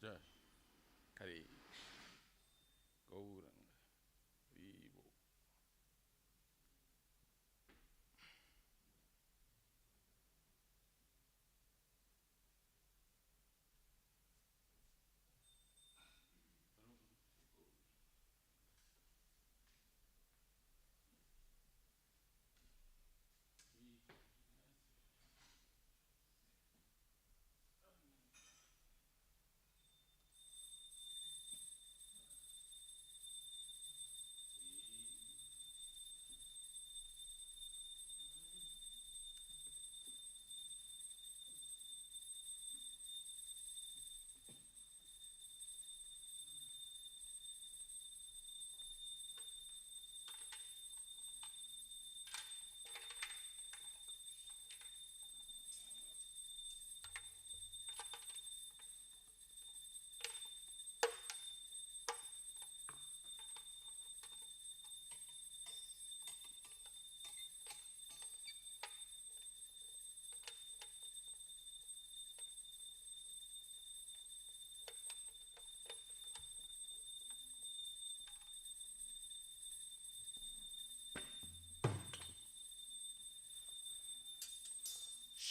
Jai Hari Gauranga Vivo.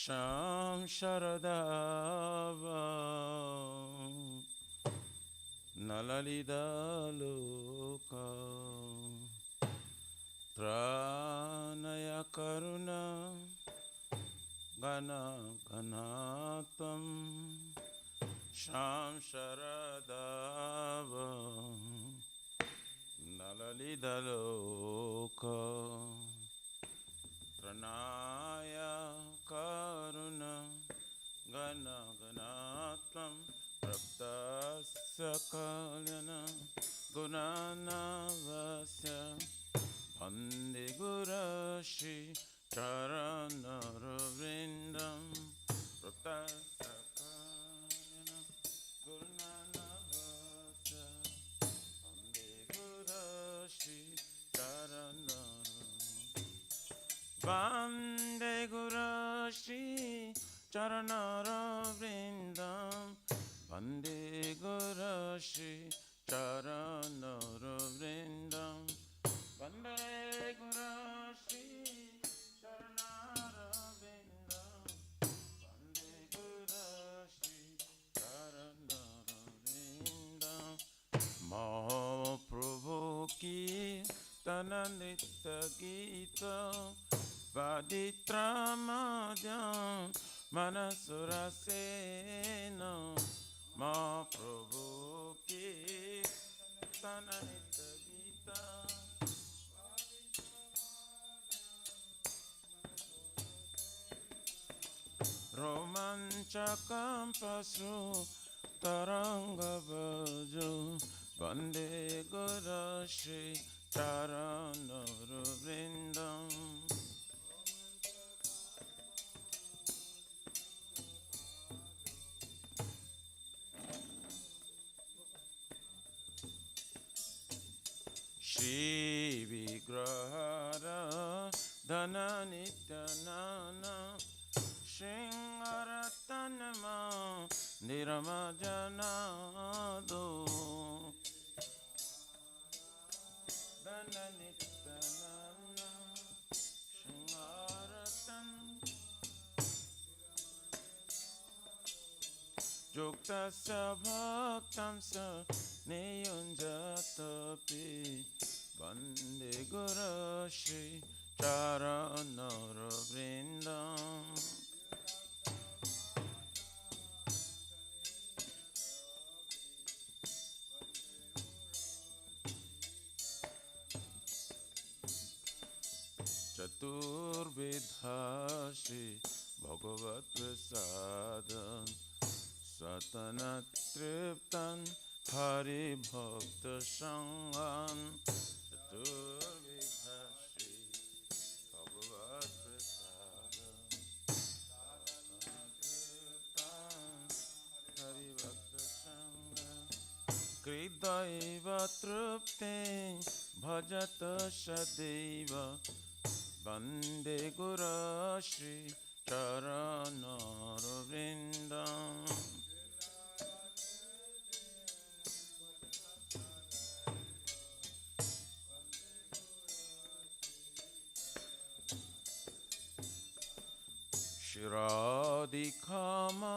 Sham Sharadava Nalalida Loka Tranaya Karuna Gana Ganatam Sham Sharadava Nalalida Loka Pranaya Karuna Gana Ganatvam Praptasya Kalyana Gunana Vasya Bande Gurashi Charanaravindam Praptasya Kalyana Gunana Vasya Bande Gurashi Vande Gurashi Charanaravindam Vande Gurashi Charanaravindam Vande Gurashi Charanaravindam Vande Gurashi Charanaravindam Mahaprabhu ki Tananita Gita Vaditramadhyam Manasurasena Mahaprabhu ki Tananita Gita Romanchakam Pasru Taranga Vajo Vande Gurashi Charanaravindam Shri Vigrahara Dhana Nityanana Shingaratanama Niramajanado Nityananda Shangaratan Juktasya Bhaktamsa Niyunjatapi Vande Guru Shri Charanara Vrindam Chaturvidha Shri Bhagavad-Prasada Satana Triptan Hari Bhakta Sanghan Chaturvidha Shri Bhagavad-Prasada Satana Triptan Hari Bhakta Sanghan Kridaiva Trupte Bhajata Shadeva Vande Guru Shri Charanara Vrindam Shiradikama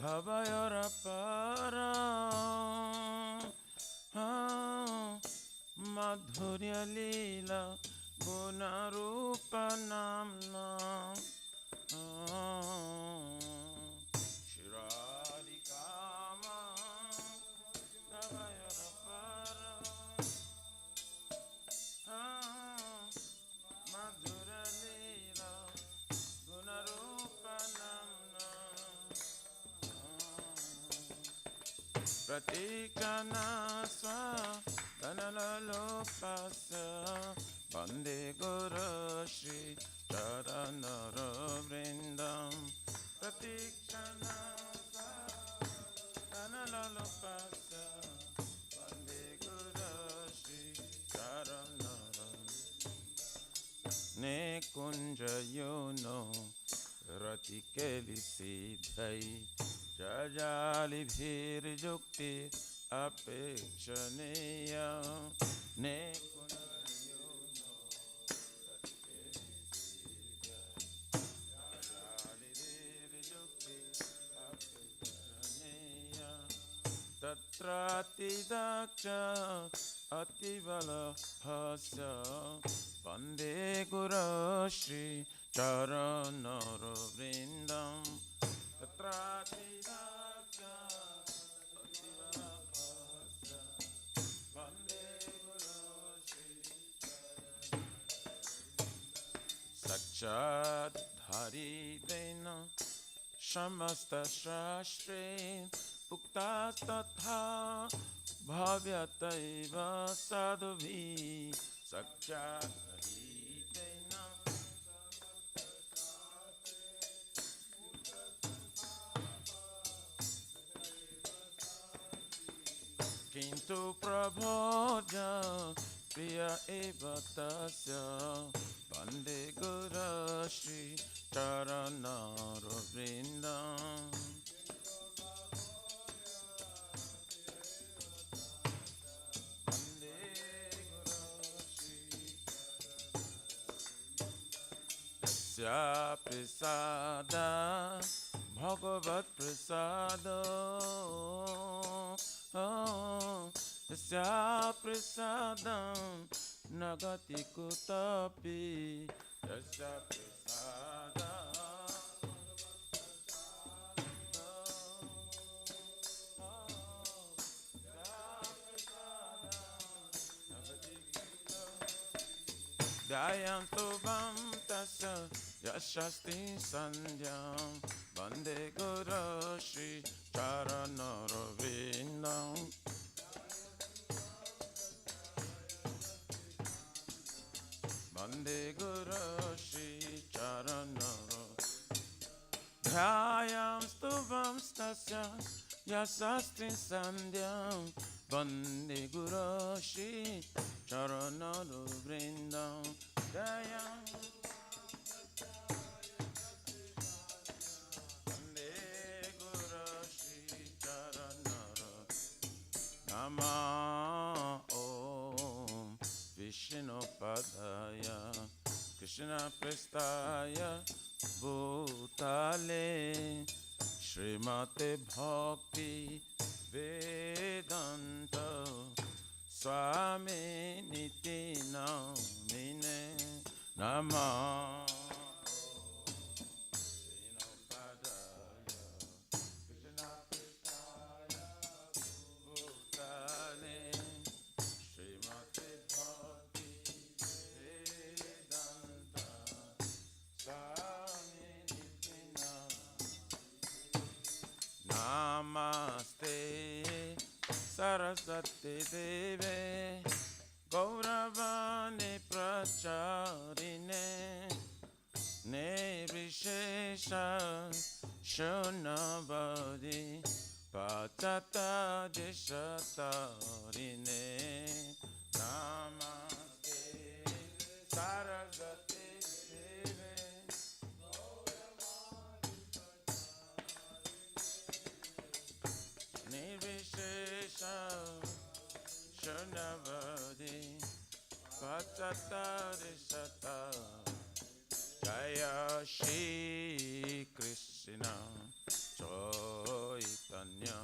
Bhavayarapara Madhurya Leela Gunarupa Namna Shiradikama Bhavayarapara Madhurya Leela Gunarupa Namna Pratikana Swa Danalalopasa Vande Guru Shri Charanara Vrindam Pratikshana Danalalopasa Vande Guru Shri Charanara Ne Kunja Yono Ratikeli Siddhai Jajali Bhir Jukti Apekshaneya Ne Tatrati Daksha Ativala Hasya Vande Guru Shri Charanara Vrindam Tatrati Daksha Ativala Hasya Vande Guru Shri Sakshat Haridena Shamasta Shastre Uktastatha Bhavyataiva Sadhuvi Sakchatharitena Kintu Prabhoja Priya Eva Tasya Vande Guru Shri Charanara Vrindam Sya Prasada Bhagavad-Prasada Sya Prasadam Nagati Kutapi Sya Prasada Dayam Tobam Tassa Yashasti Sandhyam Vande Guru Shri Charanara Vrindam Vande Guru Shri Charanara Dhyayam Stubam Stasya Yashasti Sandhyam Vande Guru Shri Charanara Vrindam Dhyayam Nama Om Radhaya Krishna Prestaya Bhutale Srimate Bhakti Vedanta Swami Niti Namine Namah Namaste Saraswati Deve Gauravani Pracharine Nirvishesha Shunavadi Pachata Dishatarine Namaste Saraswati Nirvishesha Shunavadi Pachata Dishata Jaya Shri Krishna Chaitanya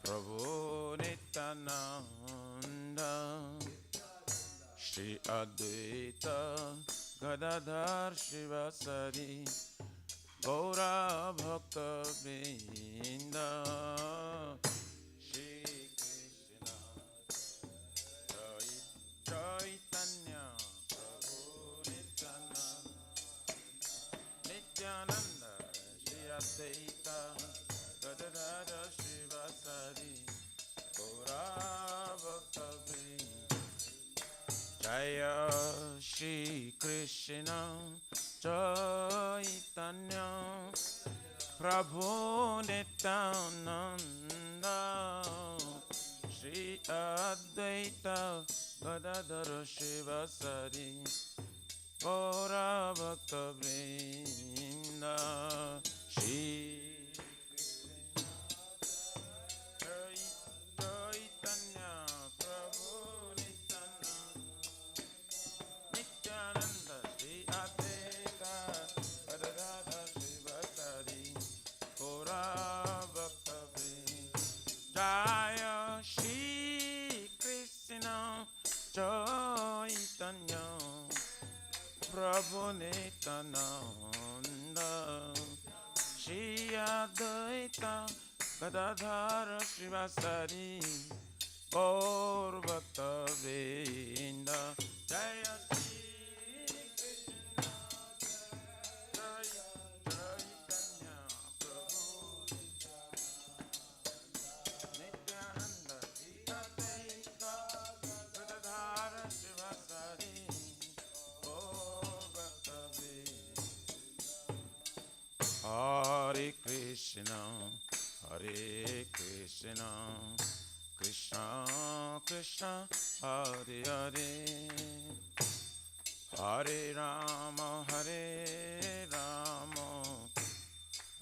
Prabhu Nityananda Shri Advaita Gadadhar Shivasari Gaura Bhakta Vrinda Shri Krishna Chaitanya Prabhu Nityananda Shri Advaita Gadadhar Shivasari Gaura Bhakta Vrinda Jaya Shri Krishna Chaitanya Prabhu Nityananda Shri Advaita Gadadhar Shivasari Gaura Bhakta Vrinda Shri Chaitanya Prabhu Nityananda Shri Advaita Gadadhar Shivasari Gaura Bhakta Vrinda Jaya Shri Krishna Chaitanya Prabhu Nityananda Shri Advaita Gadadhar Shivasari Gaura Bhakta Vrinda Jaya Shri Krishna Chaitanya Prabhu Nityananda Shri Advaita Gadadhar Shivasari Gaura Bhakta Vrinda Hare Krishna Hare Krishna Krishna Krishna Hare Hare Hare Rama Hare Rama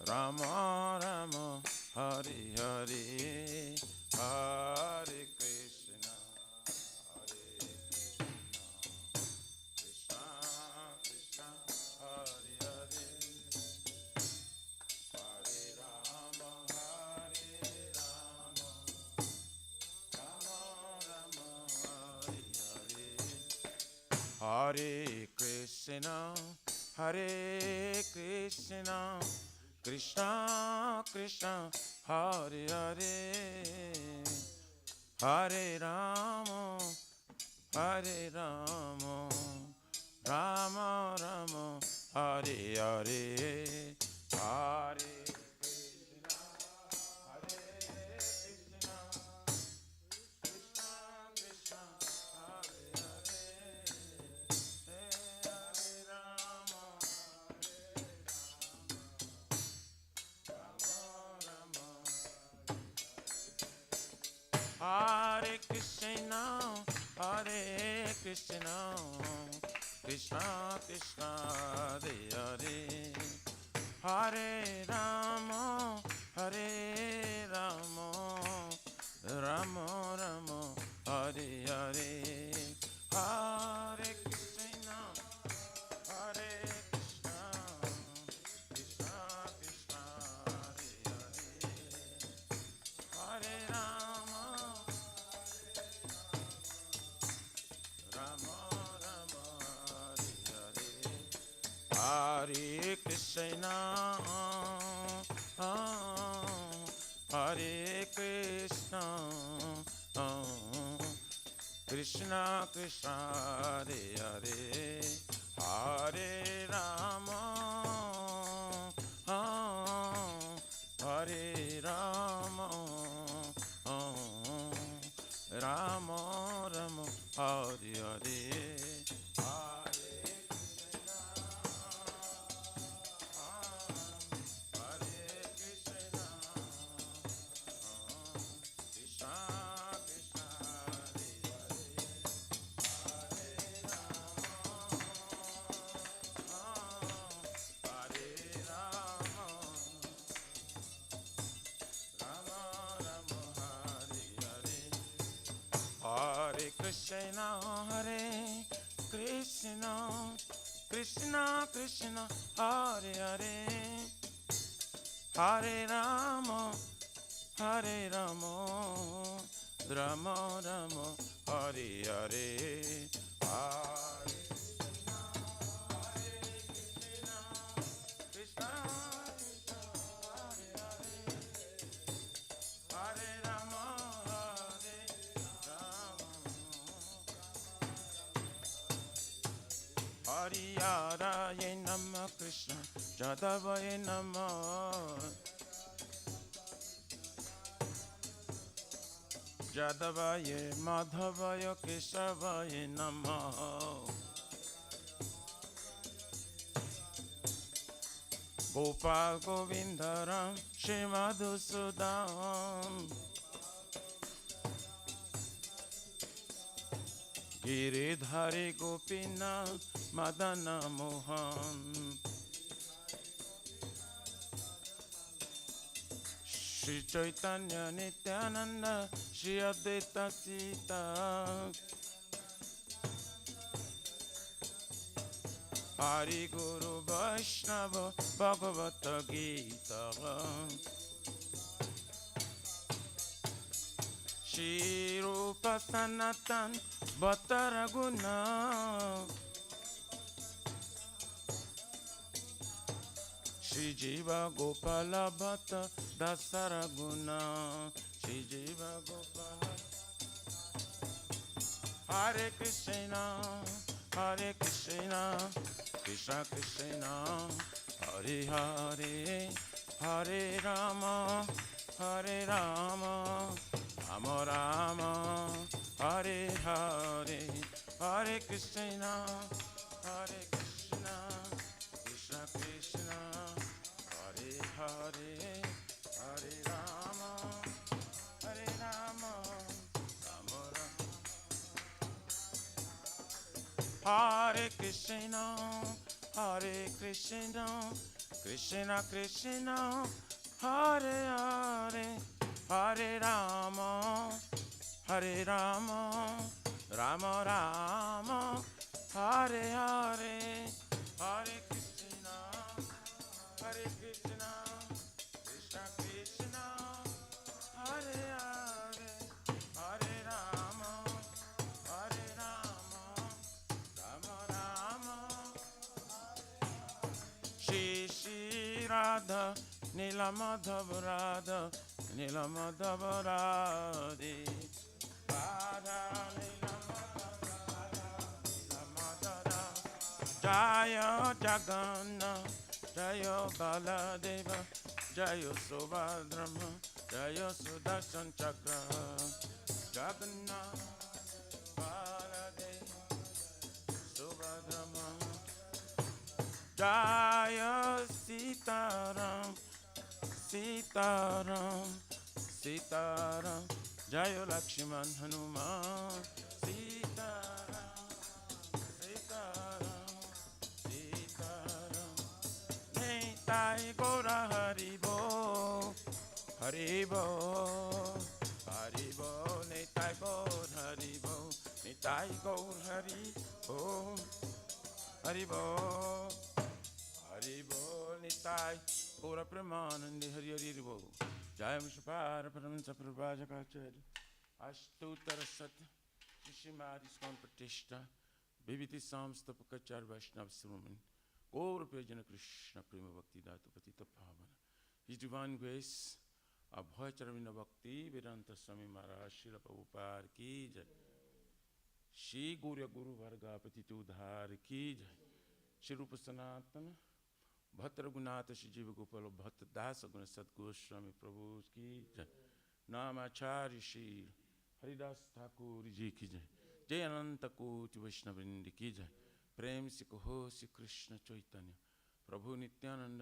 Rama Rama Hare Hare Hare Krishna Hare Krishna Krishna Krishna Hare Hare Hare Rama Hare Rama Rama Rama Hare Hare Hare Krishna Hare Krishna Krishna Krishna Hare Hare Hare Rama Hare Rama Rama Rama Hare Hare Hare Krishna Hare Krishna Krishna Krishna Hare Hare Hare Rama Rama Rama Hare Krishna Hare Krishna Krishna Krishna Hare Hare Hare Rama Hare Rama Rama Rama Hare Hare Hare Hare Krishna, Krishna Krishna, Hare Hare, Hare Rama, Hare Rama, Rama Rama, Hare Hare. Hare Krishna, Hare Krishna, Krishna Krishna, Hare Hare, Hare Rama, Hare Rama, Rama Rama, Hare Hare, Hare Krishna, Krishna Krishna, Hare Hare, Hare Rama, Hare Nama Krishna, Jadavaye Nama, Jadavaye Madhavaye Kesavaye Nama, Gopal Govindaram Shri Madhusudam, Giridhari Gopinath Madana Mohan, Shri Chaitanya Nityananda Shri Advaita Sita, Hari Guru Vaishnava Bhagavad-Gita, Shri Rupa Sanatan Bhattaraguna, Shri Jiva Gopala Bhatta Dasaraguna, Shri Jiva Gopala. Hare Krishna, Hare Krishna, Krishna Krishna, Hare Hare, Hare Rama, Hare Rama, Rama Rama, Hare Hare, Hare Krishna, Hare Krishna, Krishna Krishna, Hare Hare, Hare Rama, Hare Rama, Rama Rama, Hare Krishna, Hare Krishna, Krishna Krishna, Hare Hare, Hare Rama, Hare Rama, Rama Rama, Hare Hare, Hare Krishna, Hare Krishna, Krishna Krishna, Hare Hare, Hare Rama, Hare Rama, Rama Rama. Shri Shri Radha, Nila Madhava Radha, Nila Madhava Radhe, Radha Nila Madhava, Jaya Jagannath, Jaya Baladeva, Jaya Subhadrama, Jaya Sudarshan Chakra, Jagannath, Baladeva, Subhadrama, Jaya Sitaram, Sitaram, Sitaram, Jaya Lakshman Hanuman, Sitaram, Sitaram, Sitaram, Nitai Gora Haribo, Haribo, Haribo, Nitai Gora Haribo, Nitai Gora Haribo, Haribo, Haribo, Nitai Gora Pramanandi Hari Hari Bo, Jaya Mishapara Paramsa Prabhajakacharya, Ashtutara Sat, Shishimari Swan Pratishta, Bhiviti Samstapakachar Vaishnav Sruman, Gaura Pejana Krishna Prema Bhakti Datu Patita Pavana. His divine grace, अभय चरविंद भक्ति वेदांत स्वामी महाराज श्रील प्रभुपाद की जय। श्री गौर्य गुरु वर्गा पतित उद्धार की जय। श्री रूप सनातन भक्त रघुनाथ श्री जीव गोपाल भक्त दास गुण सदगोस्वामी प्रभु की जय। नामाचार्य श्री हरिदास ठाकुर जी की जय। जय अनंत कोटि वैष्णव वृंद की जय। प्रेम से कहो श्री कृष्ण चैतन्य प्रभु नित्यानंद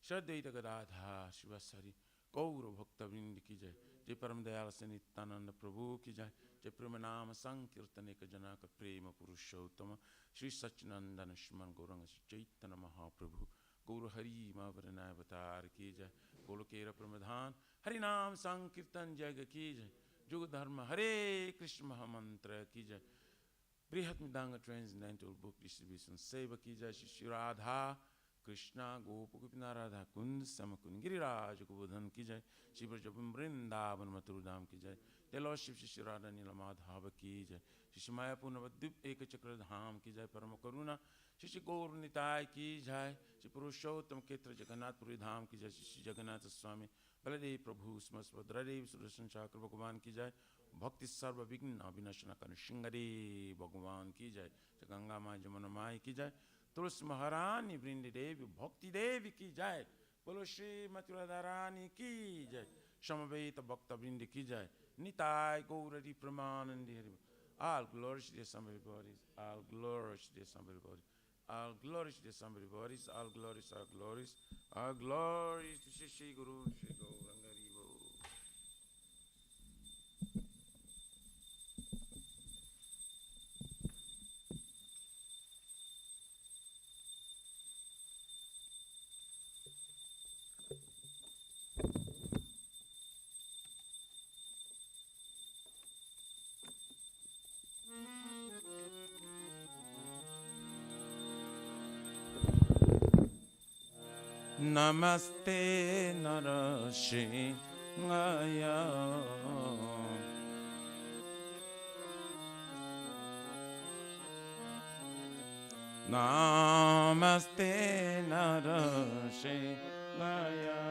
श्रद्वैत गदाधर शिवासारि गौर भक्त वृंद की जय। जय परम दयाल से नित्यानंद प्रभु की जय। जय प्रेम नाम संकीर्तन एक जनक प्रेम पुरुषोत्तम श्री सच्चिदानंद स्मरण गौरंग चैतन्य महाप्रभु गौर हरि महावरनाय अवतार की जय। गोलोकेर प्रमधान हरि नाम संकीर्तन जग की जय। जुग धर्म हरे कृष्ण महामंत्र की जय। बृहत मिदांग ट्रांसलेंटल बुक डिस्ट्रीब्यूशन सेवा की जय। श्री राधा कृष्णा गोप गोपीनाथ राधा कुंद सम कुंद गिरिराज गोवर्धन की जय। श्री ब्रजभूमि वृंदावन मथुरा धाम की जय। तेलो शिव श्री राधा नील माधव की जय। श्री मायापुर नवद्वीप एक चक्र धाम की जय। परम करुणा श्री गौर निताय की जय। श्री पुरुषोत्तम क्षेत्र जगन्नाथपुरी धाम की जय। श्री जगन्नाथ स्वामी बलदेव प्रभु सुभद्रादेव सुदर्शन चक्र भगवान की जय। भक्ति सर्व विघ्न विनाशन कर सिंहदेव भगवान की जय। गंगा माँ जमुना माई की जय। तुलसी महारानी वृंद देवी भक्ति देवी की जय। बोलो श्री मथुरा रानी की जय। समवेत भक्त वृंद की जय। निताय गौर Hari प्रमानंदी Hari. All glories to the somebody bodies. All glories to the somebody bodies. All glories to the somebody bodies. All glories, all glories. All glories to Shri Shri Guru Shri Gauranga Haribo. Namaste Narasingaya. Namaste Narasingaya.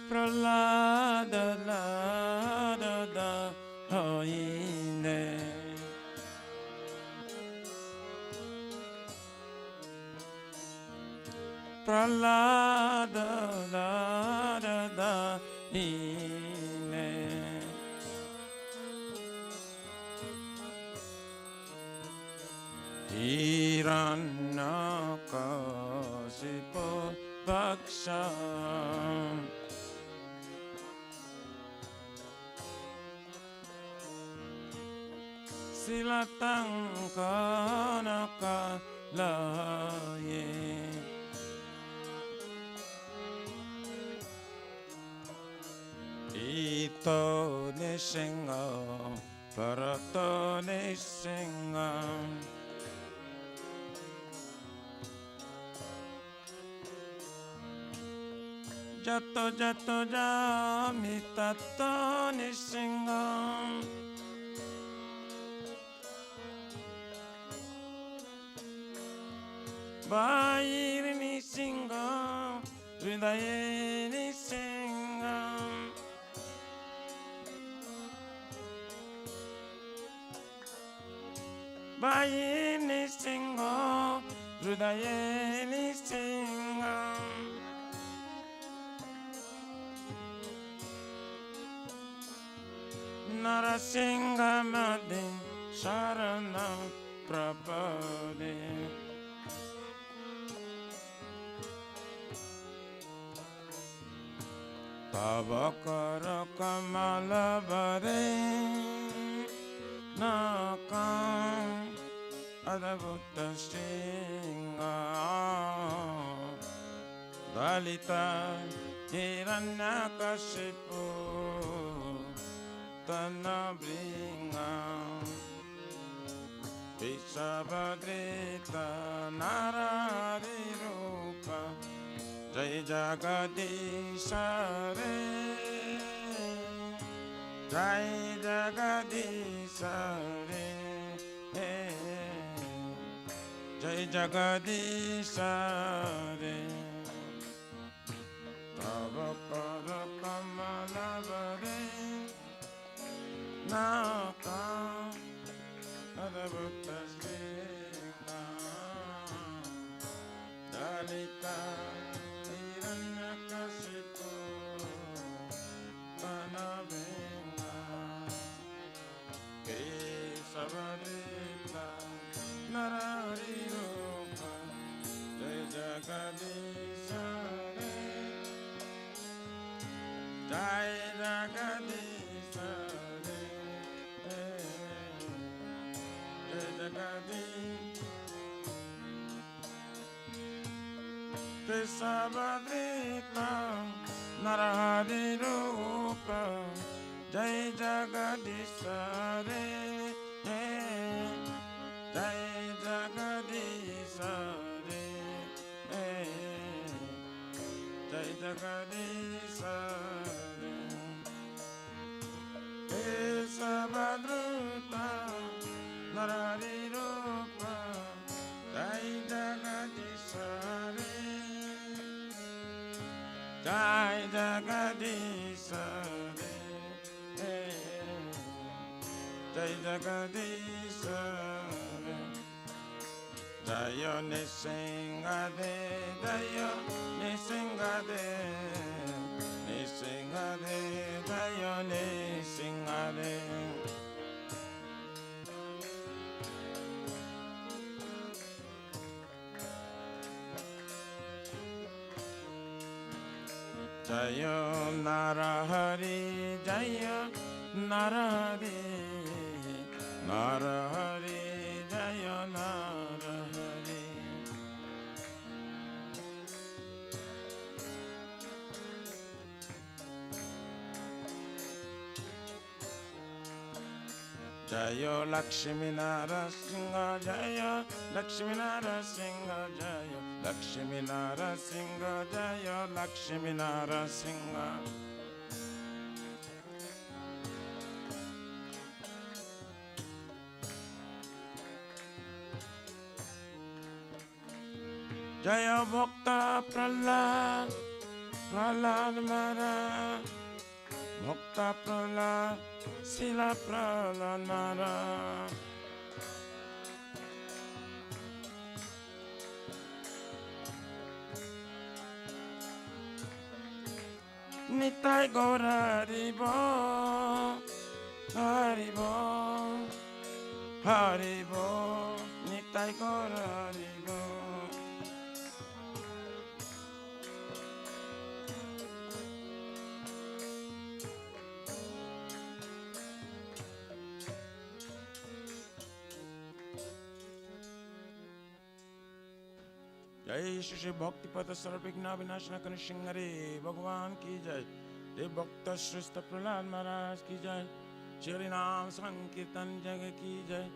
Pralada la da hoine. Pralada la da ine. Hiranyakasipo Bhaksha. Silatang kanaka laye. Ito nisinga parato nisinga. Jato jato jami tato nisinga. Bair nisinga hridaye nisinga. Bair nisinga hridaye nisinga. Narasimha Madin Sharanam Prabhade. Tavakara Kamala Vare Nakam Adavutta Singha Dalita Hiranyakashipu Tanabringa Vishabhadrita Narari Rupa Jai Jagadisha Re Jai Jagadisha Re Jai Jagadisha Re Tava Pada Kamala Vare Nata Adavutta Srika Dalita Hiranyakasipo Panavenga Kesavadita Narari Rupa Jai Jagadisha Re Jai Jagadisha Re Jai Jagadisha Kesavadita Narari Rupa Jai Jagadisha Re Jai Jagadisha Re Jai Jagadisha Re Kesavadruta Narari Rupa Jai Jagadisha Re Jai Jagadisha Re Jai Jagadisha Re Jaya Nisingade Jaya Nisingade Nisingade Jaya Nisingade Jaya Narahari Jaya Narahari Narahari Jaya Narahari Jaya Lakshmi Narasimha Jaya Lakshmi Narasimha Jaya Lakshmi Narasimha Jaya Lakshmi Narasimha Jaya Bhakta Prahlad Prahlad Maharaj Bhakta Prahlad Sila Prahlad Maharaj Nitai Gaura Haribo Haribo Haribo Nitai Gaura Haribo Jai Shri Bhakti Pada Sarvigna Vinashana Kanishingare Bhagavan Ki Jai Jai Bhakta Shrista Prahlad Maharaj Ki Jai Shri Nam Sankirtan Jaga Ki Jai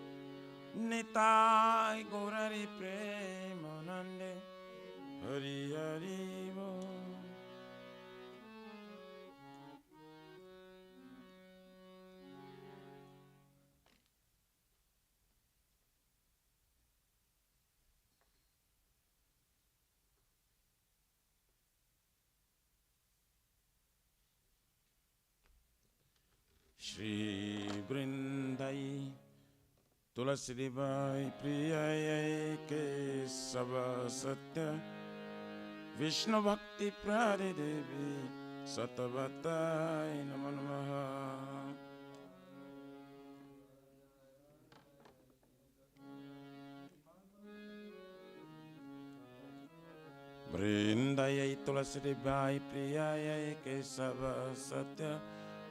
Nitai Gaurari Premanande Hari Hari Bo Shri Vrindai Tulasi Devai Priyai Ke Sava Satya Vishnu Bhakti Prade Devi Satavatai Namo Namaha Vrindai Tulasi Devai Priyai Ke Sava Satya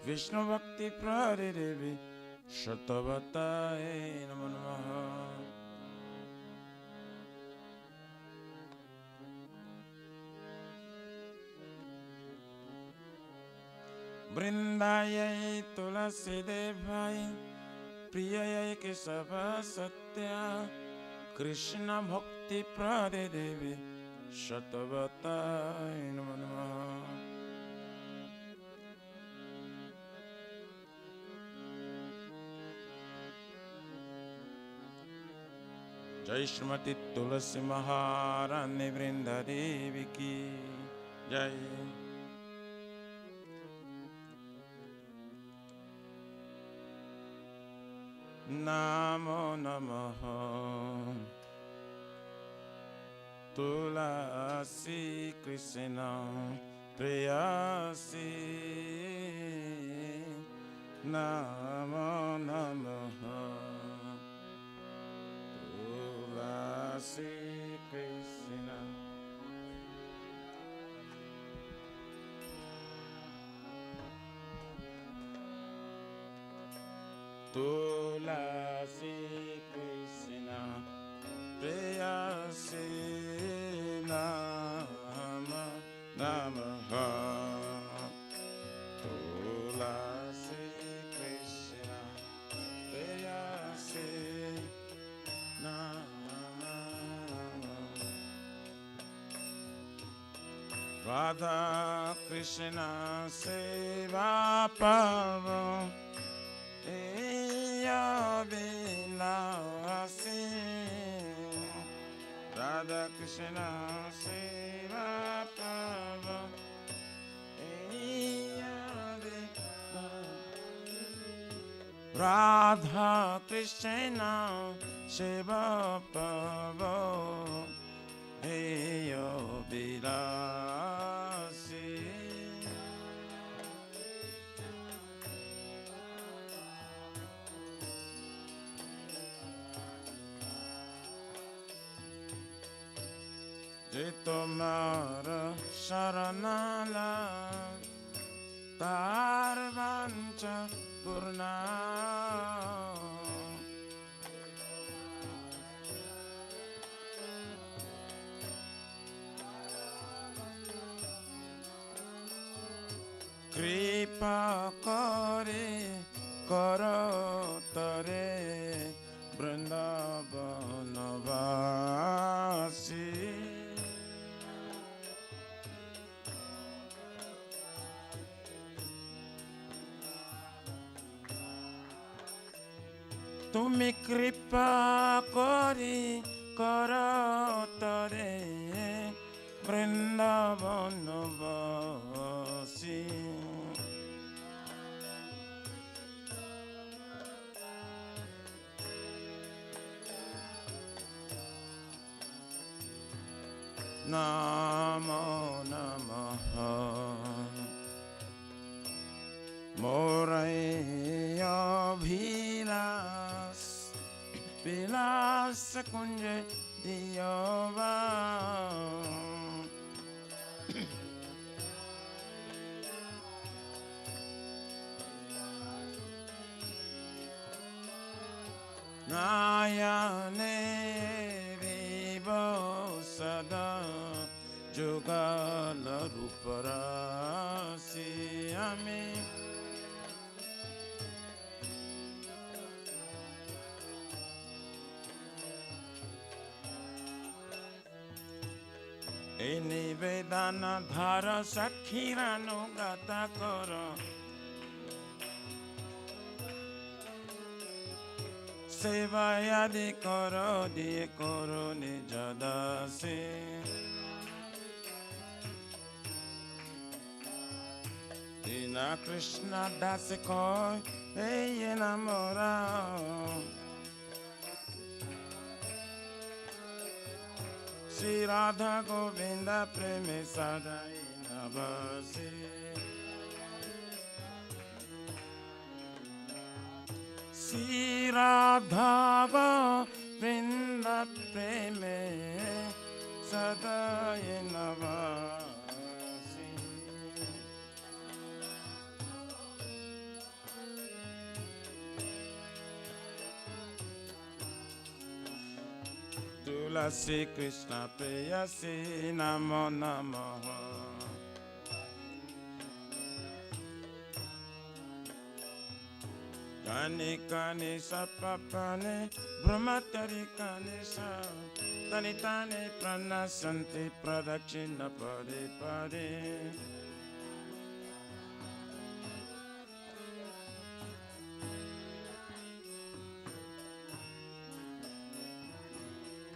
Vishnu Bhakti Prade Devi Shatavatai Namo Namaha Vrindayai Tulasi Devai Priyayai Kesava Satya Krishna Bhakti Prade Devi Shatavatai Namo Namaha जय श्रीमती तुलसी महारानी वृंदा देवी की जय। नमो नमः तुलसी कृष्ण प्रेयसी नमो नमः तुलसी कृष्ण। तुलसी कृष्ण प्रेयसी नमो नमः तुलसी कृष्ण प्रेयसी नमो राधा कृष्ण सेवा पावो विलासी राधा कृष्ण सेवा पावो राधा कृष्ण सेवा पावो विलासी। जे तुम्हार शरणला तार वांछा पूर्ण कृपा करे करो तरे वृंदावनवासी। तुम्हें कृपा करी करो तरे वृंदावनवासी। नमो नमः मोरैयाभिलाष विलास कुंज दियोवा नायने विभो सदा जुगल रूपराशि हमें निवेदन धार सखीरानुगत कर सेवा यदि करो दिए करो निज दासी। दीना कृष्ण दास को ये नमोरा श्री राधा गोविंद प्रेम सदाई नवसी। श्री राधा गोविंद प्रेम सदाई नवसी। तुलसी कृष्ण प्रेयसी नमो नमः कानि कानि सपपने ब्रह्मचरि कानि सा तनि तानि प्रणश्यन्ति प्रदक्षिण पदे पदे।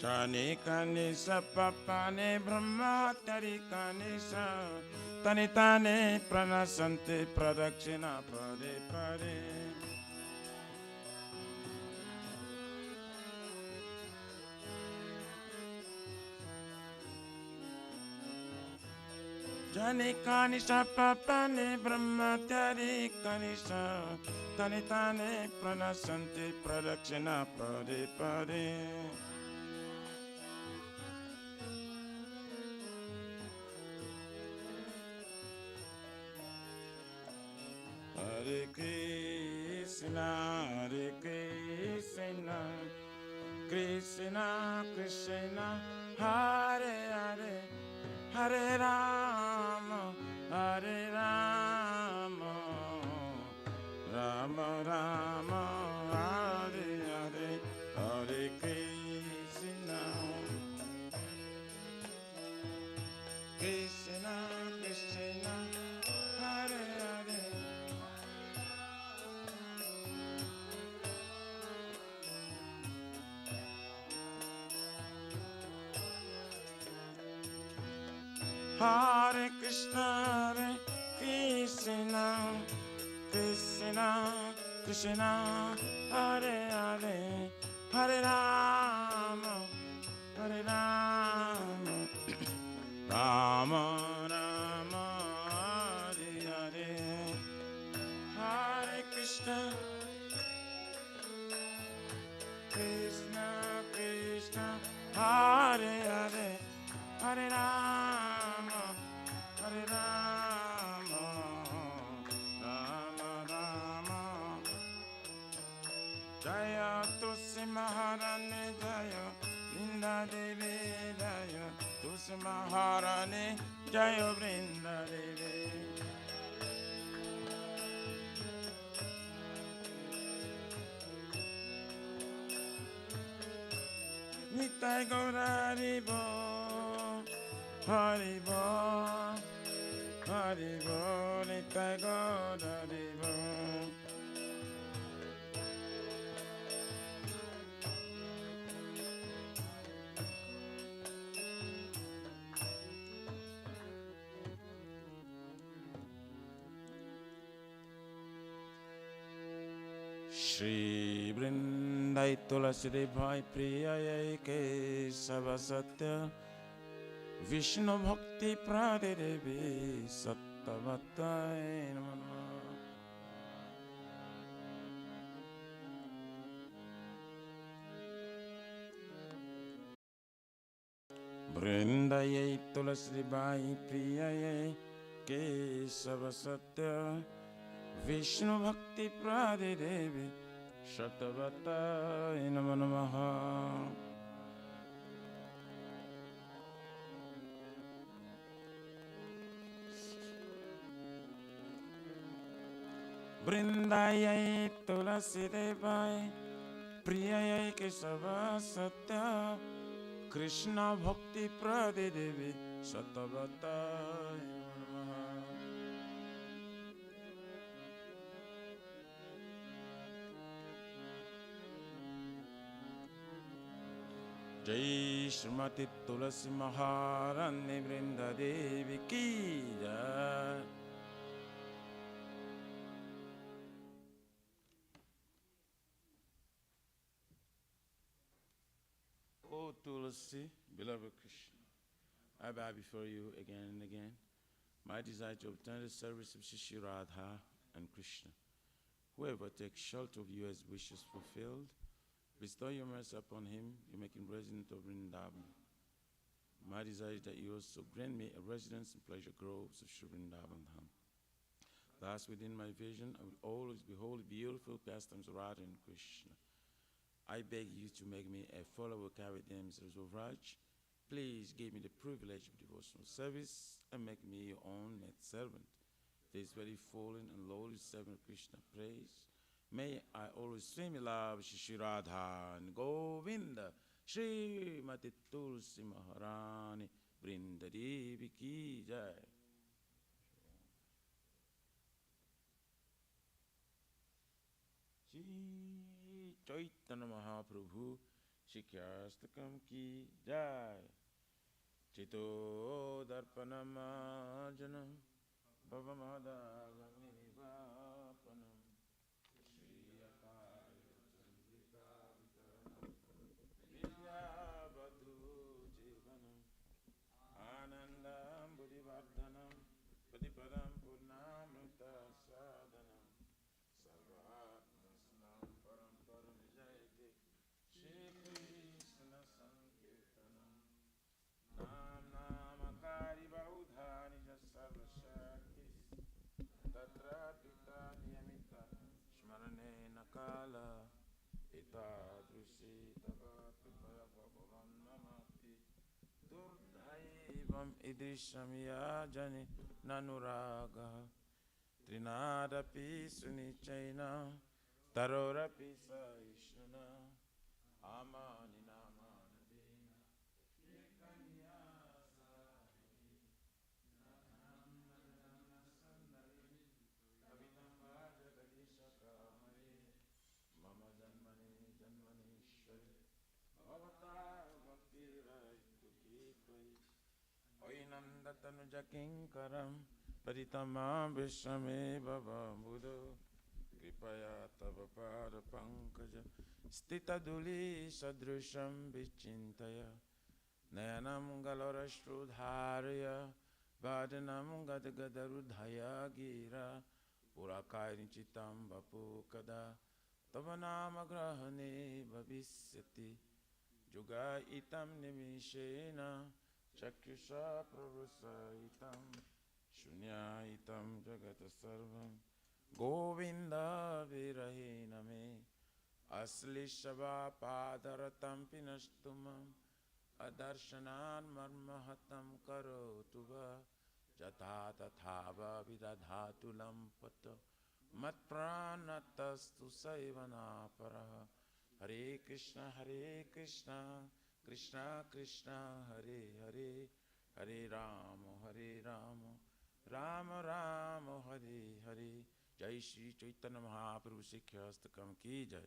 Tani kani sapapane brahma tari kani sa tani tani pranasante pradakshina pade pade. Tani kani sapapane brahma tari kani sa tani tani pranasante pradakshina pade pade. Hare Krishna, Krishna Krishna, Hare Hare, Hare Rama, Hare Rama, Rama Rama, Hare Hare, Hare Krishna, Krishna Krishna, Hare Hare. Hare Krishna, Krishna Krishna, Hare Hare, Hare Rama, Hare Rama, Rama Rama, Hare Hare. Hare Krishna, Krishna Krishna, Hare Hare, Hare Rama, Hare Rama, Rama Rama. Jaya Tulsi Maharani, Jaya Vrinda Devi, Jaya Tulsi Maharani, Jaya Vrinda Devi. Nitai Gaura Haribo, Haribo, Haribo, Nitai Gaura Haribo. Shri Vrindai Tulasi Devai Priyayai Kesava Satya Vishnu Bhakti Prade Devi Sattvatai Namah. Vrindayai Tulasi Devai Priyayai Kesava Satya Vishnu Bhakti Prade Devi Sattvatai Namah. Vrindayai Tulasi Devai Priyayai Kesava Satya Krishna Bhakti Prade Devi Sattvatai Namah. Jai Srimati Tulasi Maharani Vrinda Devi Ki Jai. O Tulasi, beloved Krishna, I bow before you again and again. My desire to obtain the service of Shri Radha and Krishna. Whoever takes shelter of you as wishes fulfilled, bestow your mercy upon him, you make him resident of Vrindavan. My desire is that you also grant me a residence in pleasure groves of Shri Vrindavan Dham. Thus, within my vision, I will always behold the beautiful pastimes of Radha and Krishna. I beg you to make me a follower of carry damsels of Raj. Please give me the privilege of devotional service and make me your own maid servant. This very fallen and lowly servant of Krishna praise. May I always swim in love Shri Radha and Govinda, Shri Mati Tulsi Maharani, Vrinda Devi Ki Jai. Shri Chaitanya Mahaprabhu, शिक्षास्तकम की जय। चितो दर्पणमार्जनम भवमदागनिर्वापनम विद्यावधू जीवनम आनंदम बुद्धिवर्धनम प्रतिपदम पूर्णामृता साधनम सर्वात्मस्नाम परम परम जयते श्री कृष्ण संकीर्तनम नाम नामकारी बहुधानि च सर्वशक्ति तत्र पिता नियमिता स्मरणेन काल एतादृशी तव कृपया भगवान् नमति दुर्दैवम् ईदृशं याजने नानुरागः त्रिनादपि सुनिचैन तरोरपि सहिष्णुना आमानि नामानि देना एकन्या साहिति नाम सन्दरि कवितं वाजगदीशकामये मम जन्मनि जन्मनीश्वरे भवता भक्तिरस्तु कीत्वयि अयि नन्दतनुजकिङ्करं परितमां विश्वमेव बुधो कृपया तव पादपङ्कज स्थितधूलिसदृशं विचिन्तय नयनं गलरश्रुधारय वादनं गदगदरुधय गिरा पुराकारिचितं वपु कदा तव नाम ग्रहणे भविष्यति जुगायितं निमिषेण चक्षुषा प्रवृषयितं शून्यायितं जगत् सर्वं गोविन्द विरहेण मे अश्लीषवापादरतं पिनस्तुमम् अदर्शनान् मर्महतं करोतु वा यथा तथा वा विदधातु लम्पत मत्प्राणतस्तु सेवनापरः हरे कृष्ण कृष्ण कृष्ण हरे हरे हरे राम राम राम हरे हरे। जय श्री चैतन्य महाप्रभु शिक्षास्तकम की जय।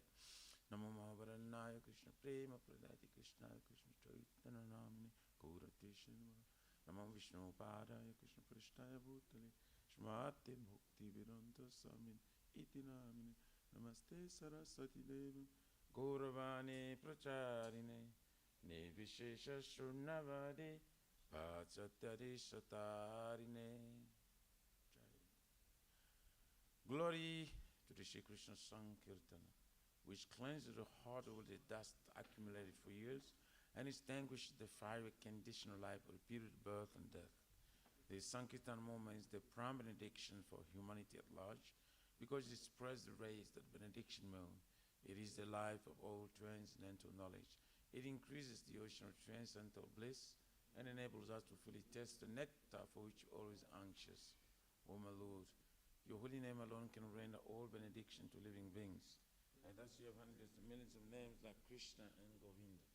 नमो महावरन्नाय कृष्ण प्रेम प्रदाति कृष्णाय कृष्ण चैतन्य नाम्ने गौरतेशं नमो विष्णुपादाय कृष्ण पृष्ठाय भूतले श्रीमते भक्ति वेदांत स्वामिने इति नामिने नमस्ते सरस्वती देवी गौरवाणी प्रचारिणे निर्विशेष शून्यवादी पाश्चात्यदेशतारिणे। Glory to the Shri Krishna Sankirtana, which cleanses the heart of the dust accumulated for years and extinguishes the fiery condition of life of repeated birth and death. The Sankirtan movement is the prime benediction for humanity at large because it spreads the rays that benediction moon. It is the life of all transcendental knowledge. It increases the ocean of transcendental bliss and enables us to fully taste the nectar for which we're always anxious. O my Lord, your holy name alone can render all benediction to living beings. And thus you have hundreds of millions of names like Krishna and Govinda.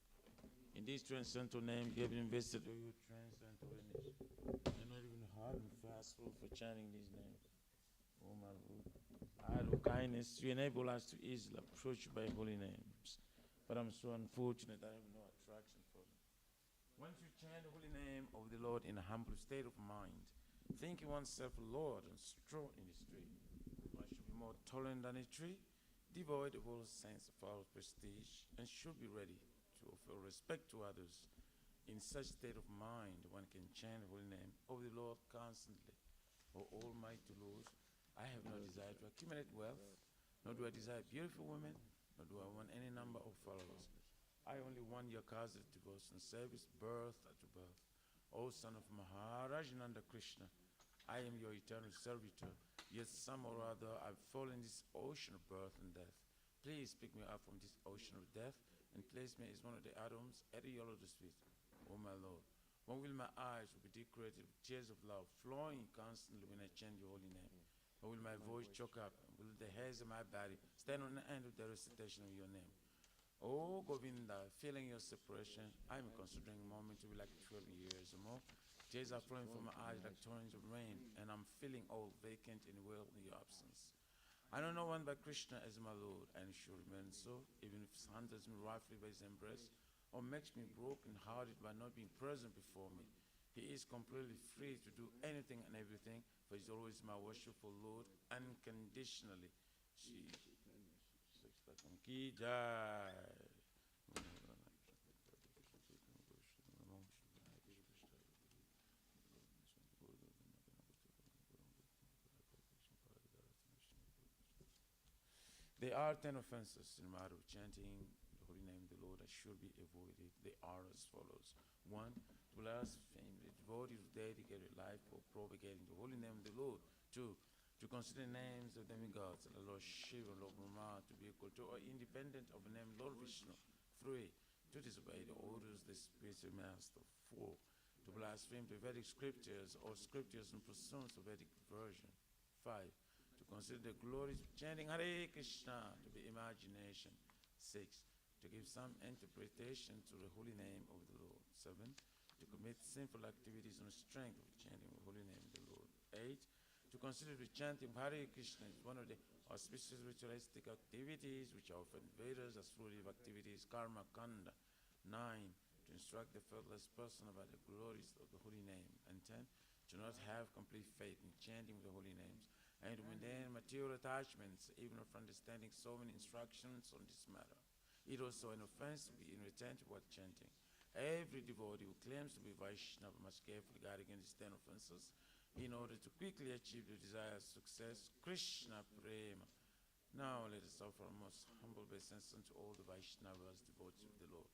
In these transcendental names, you have invested all your transcendental energy. You're not even hard and fastful for chanting these names. Oh my Lord, out of kindness, you enable us to easily approach you by holy names. But I'm so unfortunate I have no attraction for them. Once you chant the holy name of the Lord in a humble state of mind, thinking oneself Lord and strong in the street, one should be more tolerant than a tree, devoid of all sense of false prestige, and should be ready to offer respect to others. In such state of mind, one can chant the holy name of the Lord constantly. O Almighty Lord, I have no desire to accumulate wealth, nor do I desire beautiful women, nor do I want any number of followers. I only want your cause of devotion, service, birth after birth. O son of Maharaj Nanda Krishna, I am your eternal servitor, yet somehow or other I've fallen in this ocean of birth and death. Please pick me up from this ocean of death and place me as one of the atoms at the yellow street. O my Lord, when will my eyes be decorated with tears of love flowing constantly when I chant your holy name? When will my voice choke up? And will the hairs of my body stand on the end of the recitation of your name? Oh Govinda, feeling your separation, I'm considering a moment to be like 12 years or more. Tears are flowing from my eyes like torrents of rain, and I'm feeling all vacant and well in your absence. I know no one but Krishna as my Lord, and it should remain so, even if he hunters me roughly by his embrace. or makes me broken-hearted by not being present before me. He is completely free to do anything and everything, for He is always my worshipful Lord, unconditionally. Ki Jai. There are 10 offenses in the matter of chanting the holy name of the Lord that should be avoided. They are as follows. 1. To blaspheme. The devotee who dedicated life for propagating the holy name of the Lord. 2. To consider names of demigods, the Lord Shiva, Lord Brahma, to be equal to or independent of the name Lord Vishnu. 3. To disobey the orders of the spiritual master. 4. To blaspheme the Vedic scriptures or scriptures in pursuance of Vedic version. 5. To consider the glories of chanting Hare Krishna to be imagination. 6. To give some interpretation to the holy name of the Lord. 7. To commit sinful activities on the strength of chanting the holy name of the Lord. 8. To consider the chanting of Hare Krishna is one of the auspicious ritualistic activities which are often Vedas as fruitive activities, karma kanda. 9. To instruct the faithless person about the glories of the holy name. And 10. To not have complete faith in chanting the holy names, and to maintain material attachments, even of understanding so many instructions on this matter. It is also an offense to be inattentive while chanting. Every devotee who claims to be Vaishnava must carefully guard against these 10 offenses in order to quickly achieve the desired success. Krishna Prema. Now let us offer our most humble obeisance unto all the Vaishnavas, devotees of the Lord.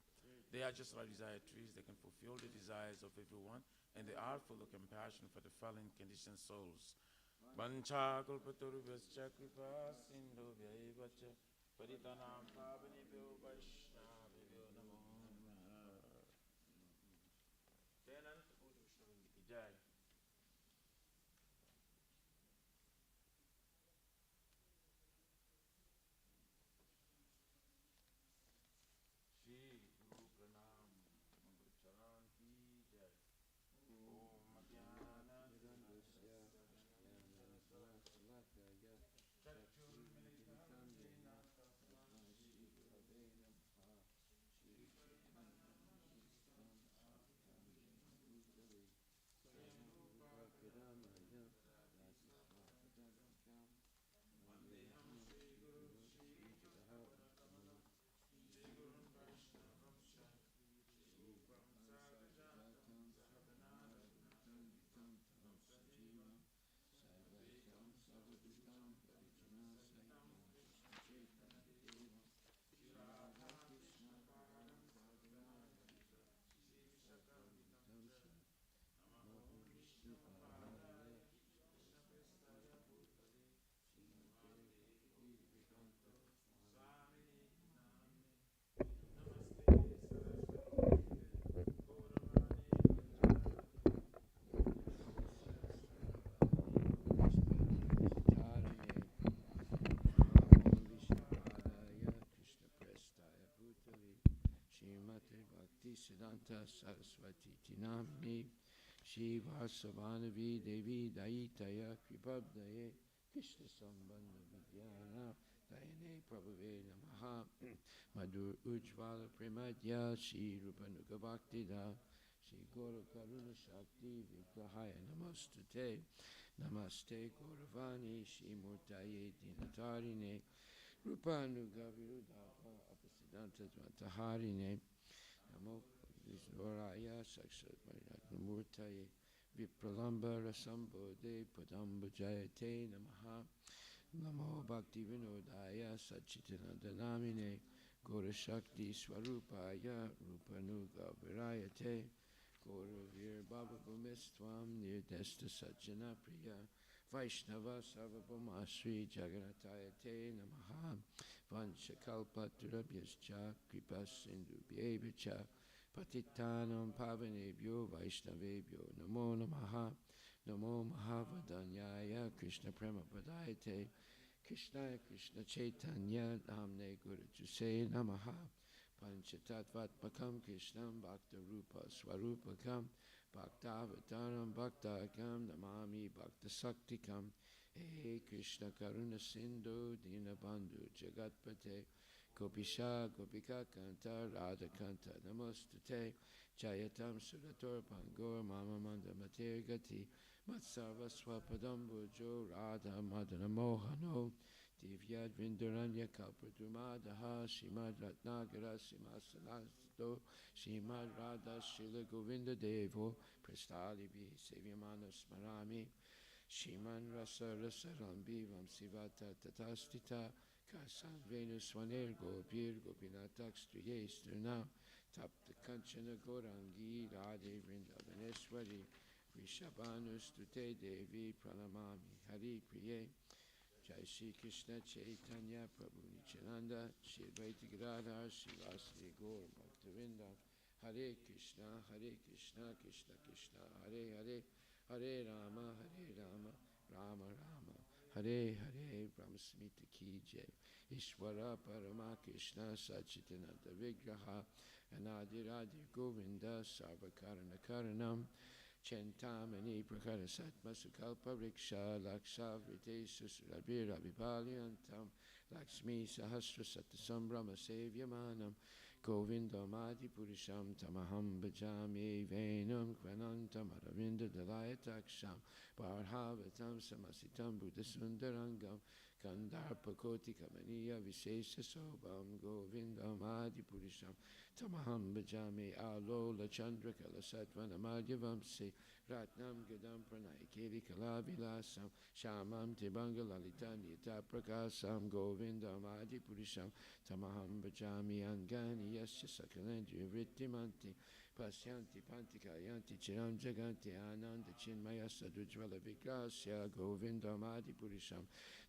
They are just like desired trees. They can fulfill the desires of everyone, and they are full of compassion for the fallen conditioned souls. Vanchakalpatarubhyascha kripa sindhubhya cha paritanam pavanebhyo vaishnavebhyo namo namaha. Tenant Guru Vishnu ki jai. Shri Guru Pranam Mangal Charan ki jai. Om Jnana Siddhanta Saraswati Tinamni Shri Vasavanavi Devi Daitaya Kripabdaye Krishna Sambandha Vidyana Dayane Prabhave Namaha Madhur Ujvala Premadya Shri Rupanuga Bhaktida Shri Gora Karuna Shakti Vigrahaya Namostute Namaste Gauravani Shri Murtaye Dinatarine Rupanuga Virudhapa Apasiddhanta Dvantaharine Namo Vishwaraya Sakshat Murtaye Vipralamba Rasambode Padamba Jayate Namaha Namo Bhakti Vinodaya Sachitanandanamine Gora Shakti Swarupaya Rupanuga Virayate Gora Vir Baba Bhumistvam Nirdesta Sajjana Priya Vaishnava Sarvabhauma Sri Jagannathayate Namaha Vanchakalpaturabhyascha Kripa Sindhubhyevacha Patitanam Pavanebhyo Vaishnavebhyo Namo Namaha Namo Mahavadanyaya Krishna Prema Padayate Krishnaya Krishna Chaitanya Namne Guru Juse Namaha Panchatattvatmakam Krishnam Bhakta Rupa Swarupakam Bhaktavataram Bhaktakam Namami Bhakta Saktikam Hey Krishna Karuna Sindhu Dinabandhu Jagatpate Gopisha Gopika Kanta Radha Kanta Namostute Jayatam Surator Pangor Mama Manda Mater Gati Matsarva Swapadam Bujo Radha Madana Mohano Divyad Vinduranya Kalpadumadaha Shimad Ratnagara Simasanasto Shimad Radha Shila Govinda Devo Prastalibi Sevyamana Smarami Shiman Rasa Rasarambi Vamsivata Tatastita Kasan Venus Swaner Gopir Gopinatak Striye Strunam Tapta Kanchana Gorangi Radhe Vrindavaneshwari Rishabhanus Tute Devi Pranamami Hari Priye Jai Shri Krishna Chaitanya Prabhu Nityananda Shri Advaita Gadadhar Shri Vasudeva Gaur Bhaktavinda Hare Krishna Krishna Krishna Hare Hare Hare Rama Rama Rama Hare Hare Brahmasmita Ki Jai Ishvara Parama Krishna Sachitananda Vigraha Anadiradi Govinda Sarvakarana Karanam Chentamani Prakara Satma Sukalpa Riksha Laksha Vrite Susurabir Abhipaliantam Lakshmi Sahasra Satasambhrama Sevyamanam Govinda Madi Purisham Tamaham Bhajami Venam Kvanantam Aravinda Dalayataksham Barhavatam Samasitam Buddha Sundarangam Kandarpa Koti Kamaniya Vishesha Sobham Govinda Madi Purisham Tamaham Bhajami Alola Chandra Kalasatvan Amadhyavamsi Ratnam Gadam Pranayakiri Kalavilasam Shamam Tibanga Lalita Nita Prakasam Govinda Madi Purisham Tamaham Bhajami Angani Yasya Sakalendri Vrittimanti Pasyanti Pantikayanti Chiram Jaganti Ananda Chinmaya Sadujvala Vikrasya Govinda Madi Purisham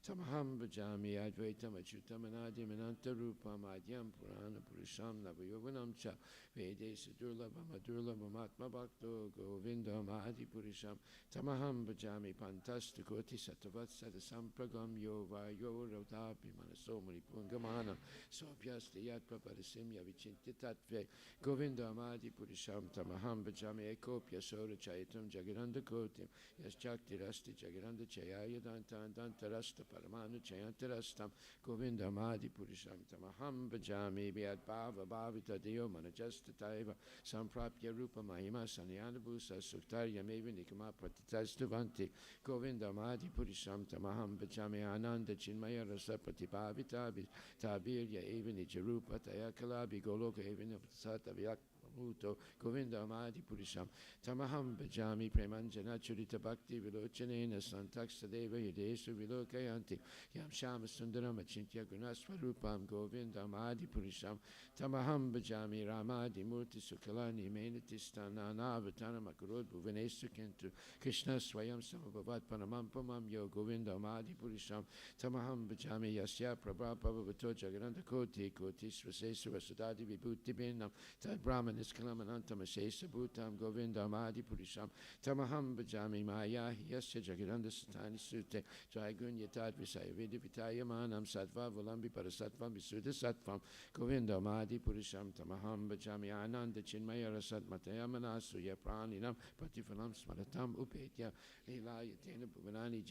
Tamaham Bhajami Advaitam Achyutam Anadim Ananta Rupam Adyam Purana Purisham Navayovanam Cha Vedesa Durlabham Adurlabham Atma Bhakto Govinda Mahadi Purisham Tamaham Bhajami Pantasta Koti Satavat Sadasampragam Yova Yorodhapi Manasomari Pungamana Sopyasta Yatpa Parasimya Vichinti Tatve Govinda Mahadi Purisham Tamaham Bhajami Ekopya Sora Chaitam Jagaranda Kotim Yaschakti Rasti Jagaranda Chayaya Danta Danta Rasta Paramanu Chayantarastam Govinda Mahadi Purisham Tamaham Bhajami Vyad Bhava Bhavita Deo Manajasta Taiva Samprapya Rupa Mahima Sanyana Bhusa Suktarya Meva Nikama Pratitastuvanti Govinda Mahadi Purisham Tamaham Bhajami Ananda Chinmaya Rasa Pratibhavita Tabirya Eva Nijarupa Tayakalabi Goloka Eva Nipasata Vyak Muto Govinda Mahadi Purisham Tamaham Bhajami Premanjana Churita Bhakti Vilochanena Santaksa Deva Yadesu Vilokayanti Yam Shama Sundaram Achintya Gunaswarupam Govinda Mahadi Purisham Tamaham Bhajami Ramadi Murti Sukalani Menatistana Navatana Makarod Bhuvanesu Kentu Krishna Swayam Samabhavat Panamampamam Yo Govinda Mahadi Purisham Tamaham Bhajami Yasya Prabha Pavavato Jagaranda Koti Koti Svasesu Vasudadi Vibhuti Binam Tad Brahman Iskalamanantam Ashesa Bhutam Govinda Mahadi Purisham Tamaham Bhajami Maya Yasya Jagaranda Satani Sute Jaigun Yatad Visaya Vidi Vitaya Manam Sattva Vulambi Parasatvam Visuddha Sattvam Govinda Mahadi Purisham Tamaham Bhajami Ananda Chinmaya Rasat Mataya Manasu Yapraninam Patifalam Smaratam Upetya Lilayatena Bhuvanani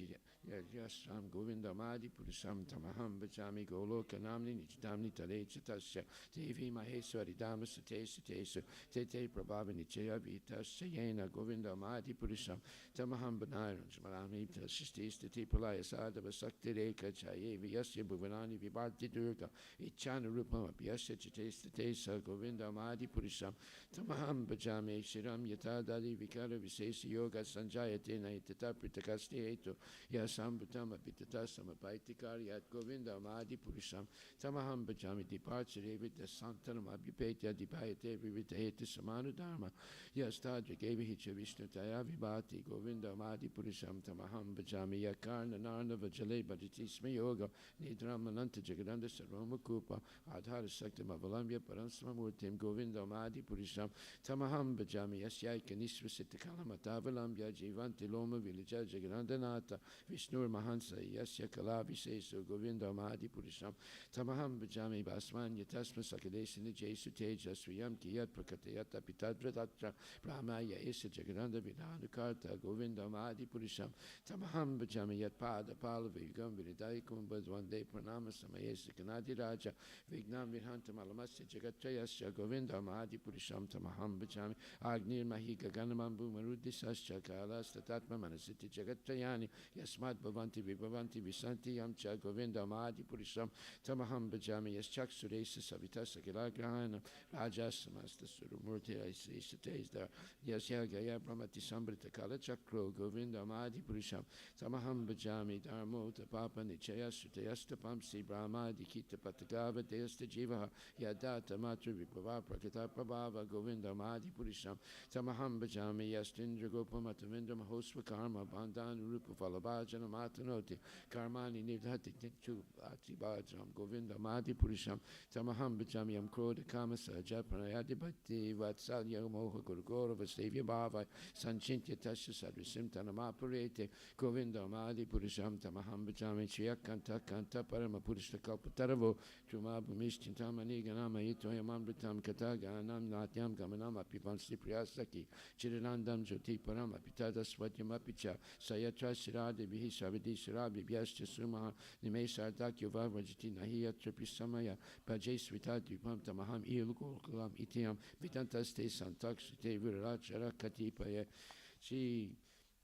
Yasram Govinda Mahadi Purisham Tamaham Bhajami Goloka Namni Nichitamni Tale Chatasya Devi Maheswari Dhamma Sute Sutesu Tete Prabhavani Chaya Vita Sayena Govinda Mahadi Purisham Tamaham Bhanayan Smarami Tashistis Tete Pralaya Sadhava Sakti Reka Chaye Vyasya Bhuvanani Vibhati Durga Ichana Rupam Abhyasya Chitesta Tesa Govinda Mahadi Purisham Tamaham Bhajami Shiram Yatadadi Vikara Visesi Yoga Sanjayate Naitata Pritakasti Eto Yasambhutam Abhitata Samapaitikari At Govinda Mahadi Purisham Tamaham Bhajami Departs Revita Santanam Abhipetya Dipayate Vivitahete Samanu Dharma Yastadra Gevihicha Vishnu Taya Vibhati Govinda Mahadi Purisham Tamaham Bhajami Yakarna Narnava Jale Bhajitisma Yoga Nidramananta Jagadanda Saroma Kupa Adhara Sakta Mavalamya Paransmamurtim Govinda Mahadi Purisham Tamaham Bhajami Yasyaika Nisvasita Kalamatavalamya Jivanti Loma Villaja Jagadanda Nata Vishnur Mahansa Yasya Kalaviseso Govinda Mahadi Purisham Tamaham Bhajami Basman Yatasma Sakadesina Jesu Teja Swayam Kiyat prakatayata pitadvratatra brahmaya isa jagananda vidhanukarta govindam adi purisham tamaham bhajami yat pada pala vigam viridaikum bhadvande pranama samayesa kanadi raja vignam virhantam alamasya jagatrayasya govindam adi purisham tamaham bhajami agnir mahi gaganamambu marudisasya kalas tatatma manasiti jagatrayani yasmat bhavanti vibhavanti visanti yamcha govindam adi purisham tamaham bhajami yaschaksuresa savitasa kilagrahana rajasamasta surumurti aisisate there yasya gaya brahmati sambrita kala chakro govindam adi purisham tamaham bhajami dharmo tapapa nichaya sutayastapam si brahma dikita patagava deyasta jivaha yadata matru vipava prakita prabhava govindam adi purisham tamaham bhajami yastindra gopamatamindram hosva karma bandhan rupa falabhajana matanoti karmani nidhati nichu ati bhajam govindam adi purisham tamaham bhajami yam krodha kama sahaja pranayadi bhakti vatsalya moha gurugora vasevya bhava sanchintya tasya sadrisim tanamapurete govindam adi purisham tamaham bhajami chiyakanta kanta parama purishta kalpataravo trumabhumishchintamani ganama ito yamamritam kataganam natyam gamanam apivansi priyasaki chiranandam jyoti param apitada svatyam apicha sayatra sirade vihi savidi sirabi vyascha sumaha nimesardakyo vavajiti nahiyatra pisamaya bhajay svita dvipam tamaham ilgokulam ityam vidantaste santaksute virarachara katipaya. See,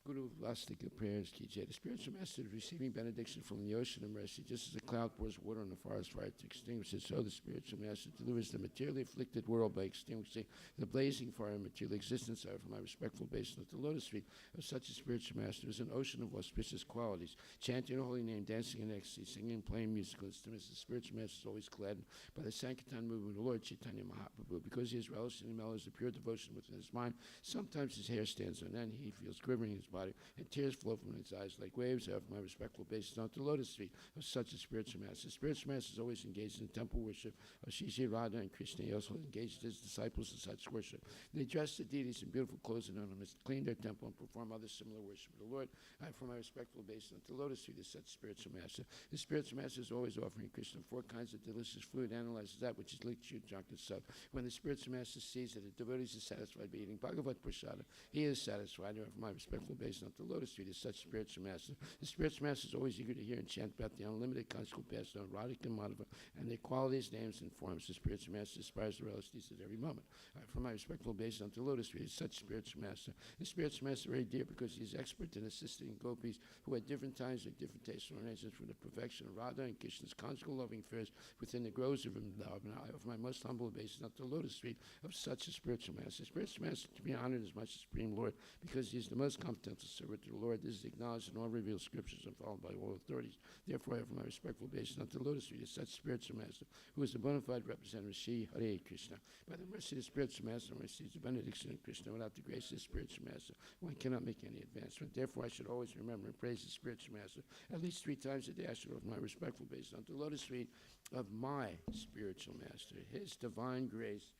Guru Vastika prayers, Kijay. The spiritual master is receiving benediction from the ocean of mercy, just as a cloud pours water on the forest fire to extinguish it, so the spiritual master delivers the materially afflicted world by extinguishing the blazing fire of material existence. I offer my respectful obeisance at the lotus feet of such a spiritual master is an ocean of auspicious qualities, chanting the holy name, dancing in ecstasy, singing and playing musical instruments. The spiritual master is always gladdened by the Sankirtan movement of the Lord Chaitanya Mahaprabhu. Because he is relished in the mellows of pure devotion within his mind, sometimes his hair stands on end, he feels quivering in his body, and tears flow from his eyes like waves. I offer my respectful obeisance on the lotus feet of such a spiritual master. The spiritual master is always engaged in temple worship of Shri Shri Radha and Krishna. He also engaged his disciples in such worship. They dress the deities in beautiful clothes and ornaments, clean their temple, and perform other similar worship of the Lord. I offer my respectful obeisance on the lotus feet of such spiritual master. The spiritual master is always offering Krishna 4 kinds of delicious food, analyzes that which is liquid, drunk, and sub. When the spiritual master sees that the devotees are satisfied by eating Bhagavad Prasada, he is satisfied. I offer my respectful obeisance on the lotus feet is such spiritual master. The spiritual master is always eager to hear and chant about the unlimited constant passed on Radhika and Madhava and their qualities, names, and forms. The spiritual master aspires to relish these at every moment. For my respectful obeisance unto lotus feet is such spiritual master. The spiritual master is very dear because he is expert in assisting gopis who at different times with different tastes and arrangements for the perfection of Radha and Krishna's conjugal loving affairs within the groves of Vrindavan. I offer my most humble obeisance unto the lotus feet of such a spiritual master. The spiritual master to be honored as much as Supreme Lord because he is the most competent to serve to the Lord. This is acknowledged in all revealed scriptures and followed by all authorities. Therefore, I offer my respectful obeisance unto the lotus feet of such spiritual master, who is the bona fide representative of Shri Hare Krishna. By the mercy of the spiritual master, one receives the benediction of Krishna. Without the grace of the spiritual master, one cannot make any advancement. Therefore, I should always remember and praise the spiritual master. At least 3 times a day, I should offer my respectful obeisance unto the lotus feet of my spiritual master, his divine grace,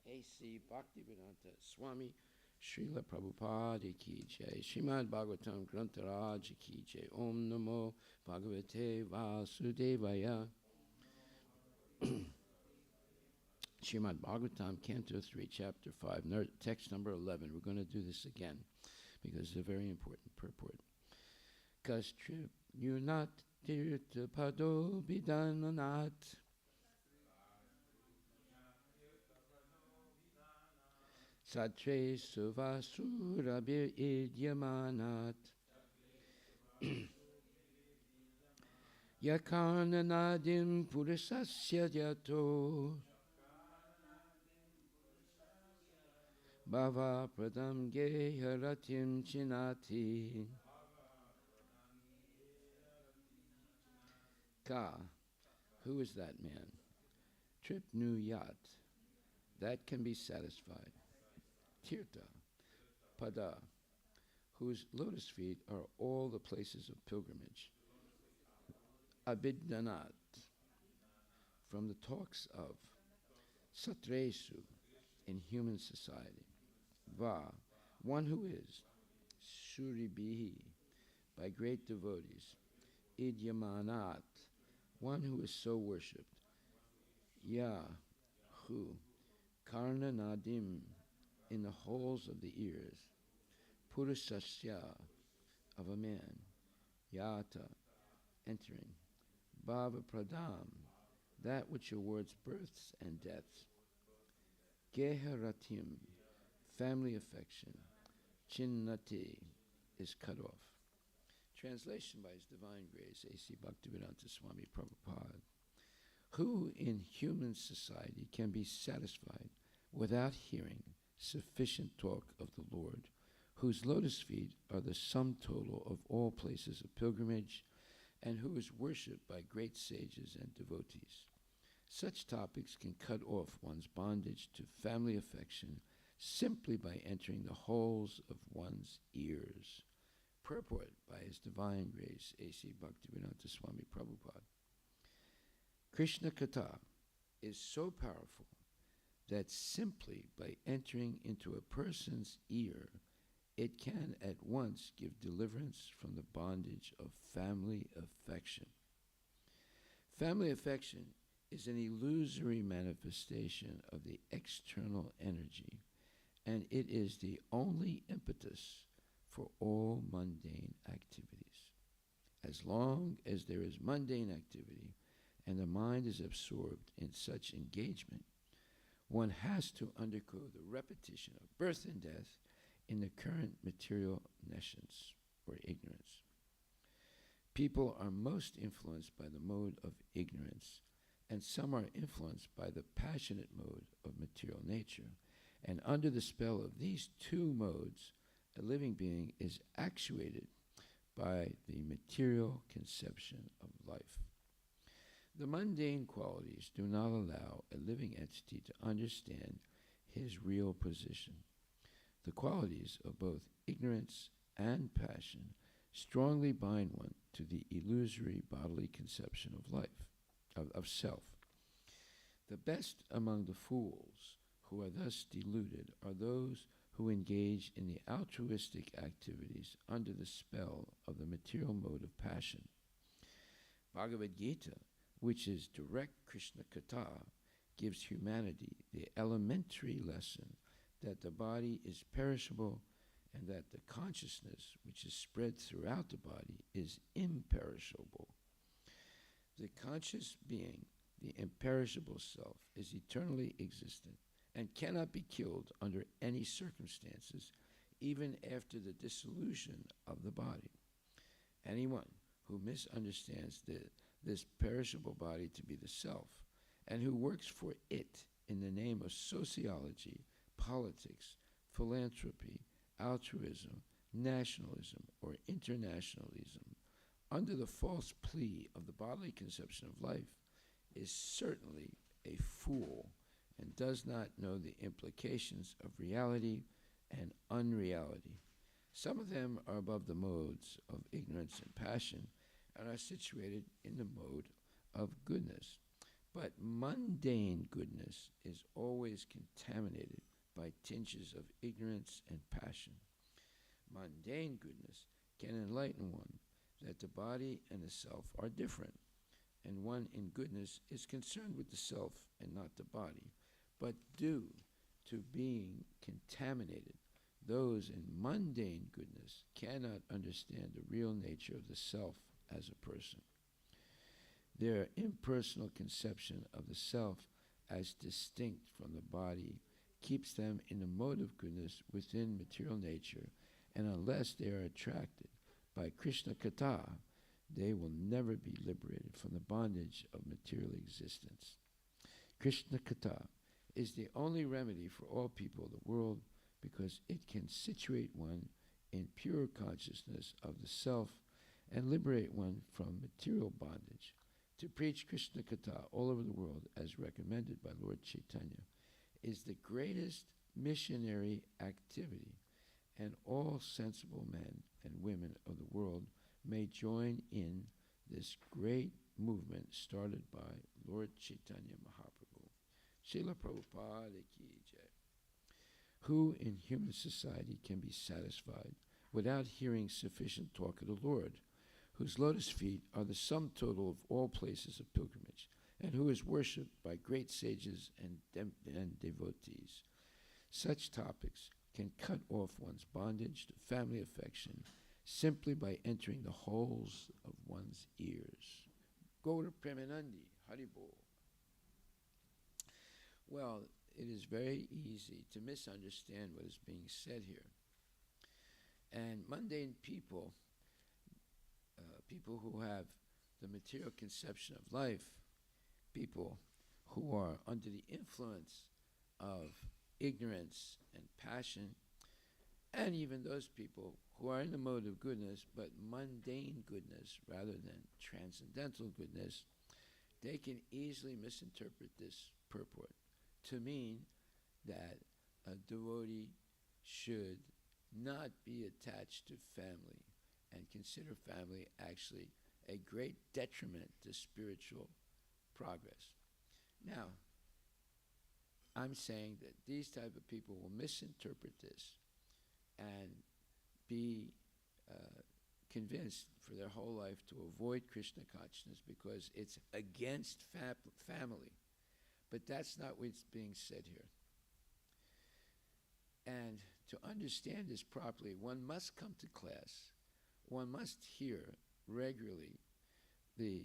A.C. Bhaktivedanta Swami Srila Prabhupada ki jai, Srimad Bhagavatam Grantaraj ki jai, Om Namo Bhagavate Vasudevaya. Srimad Bhagavatam, Canto 3, Chapter 5, text number 11. We're going to do this again because it's a very important purport. Kastrip Yunat Tirtha Pado Bidananat Satre Suvasurabir Idyamanat Yakarnanadim Purusasya Yato Bhava Pradam Geharatim Chinati Ka. Who is that man? Tripnu Yat. That can be satisfied. Tirtha, Pada, whose lotus feet are all the places of pilgrimage. Abiddanat, from the talks of. Satresu, in human society. Va, one who is. Suribihi, by great devotees. Idyamanat, one who is so worshipped. Ya, who. Karna nadim, in the holes of the ears. Purusasya, of a man. Yata, entering. Bhava pradam, that which awards births and deaths. Geha ratim, family affection. Chinnati, is cut off. Translation by His Divine Grace, A.C. Bhaktivedanta Swami Prabhupada. Who in human society can be satisfied without hearing sufficient talk of the Lord, whose lotus feet are the sum total of all places of pilgrimage, and who is worshipped by great sages and devotees? Such topics can cut off one's bondage to family affection simply by entering the holes of one's ears. Purport by His Divine Grace, A.C. Bhaktivedanta Swami Prabhupada. Krishna Katha is so powerful that simply by entering into a person's ear, it can at once give deliverance from the bondage of family affection. Family affection is an illusory manifestation of the external energy, and it is the only impetus for all mundane activities. As long as there is mundane activity and the mind is absorbed in such engagement, one has to undergo the repetition of birth and death in the current material nescience or ignorance. People are most influenced by the mode of ignorance, and some are influenced by the passionate mode of material nature. And under the spell of these two modes, a living being is actuated by the material conception of life. The mundane qualities do not allow a living entity to understand his real position. The qualities of both ignorance and passion strongly bind one to the illusory bodily conception of life, of self. The best among the fools who are thus deluded are those who engage in the altruistic activities under the spell of the material mode of passion. Bhagavad-Gita, which is direct Krishna Katha, gives humanity the elementary lesson that the body is perishable and that the consciousness which is spread throughout the body is imperishable. The conscious being, the imperishable self, is eternally existent and cannot be killed under any circumstances, even after the dissolution of the body. Anyone who misunderstands this perishable body to be the self, and who works for it in the name of sociology, politics, philanthropy, altruism, nationalism, or internationalism, under the false plea of the bodily conception of life, is certainly a fool and does not know the implications of reality and unreality. Some of them are above the modes of ignorance and passion and are situated in the mode of goodness. But mundane goodness is always contaminated by tinges of ignorance and passion. Mundane goodness can enlighten one that the body and the self are different, and one in goodness is concerned with the self and not the body. But due to being contaminated, those in mundane goodness cannot understand the real nature of the self as a person. Their impersonal conception of the self as distinct from the body keeps them in the mode of goodness within material nature, and unless they are attracted by Krishna Katha, they will never be liberated from the bondage of material existence. Krishna Katha is the only remedy for all people of the world because it can situate one in pure consciousness of the self and liberate one from material bondage. To preach Krishna Katha all over the world, as recommended by Lord Chaitanya, is the greatest missionary activity, and all sensible men and women of the world may join in this great movement started by Lord Chaitanya Mahaprabhu. Srila Prabhupada ki jai. Who in human society can be satisfied without hearing sufficient talk of the Lord, whose lotus feet are the sum total of all places of pilgrimage, and who is worshipped by great sages and devotees. Such topics can cut off one's bondage to family affection simply by entering the holes of one's ears. Go to Premanandi, Haribol. Well, it is very easy to misunderstand what is being said here. And mundane people, people who have the material conception of life, people who are under the influence of ignorance and passion, and even those people who are in the mode of goodness, but mundane goodness rather than transcendental goodness, they can easily misinterpret this purport to mean that a devotee should not be attached to family and consider family actually a great detriment to spiritual progress. Now, I'm saying that these type of people will misinterpret this and be convinced for their whole life to avoid Krishna consciousness because it's against family. But that's not what's being said here. And to understand this properly, one must come to class. One must hear regularly the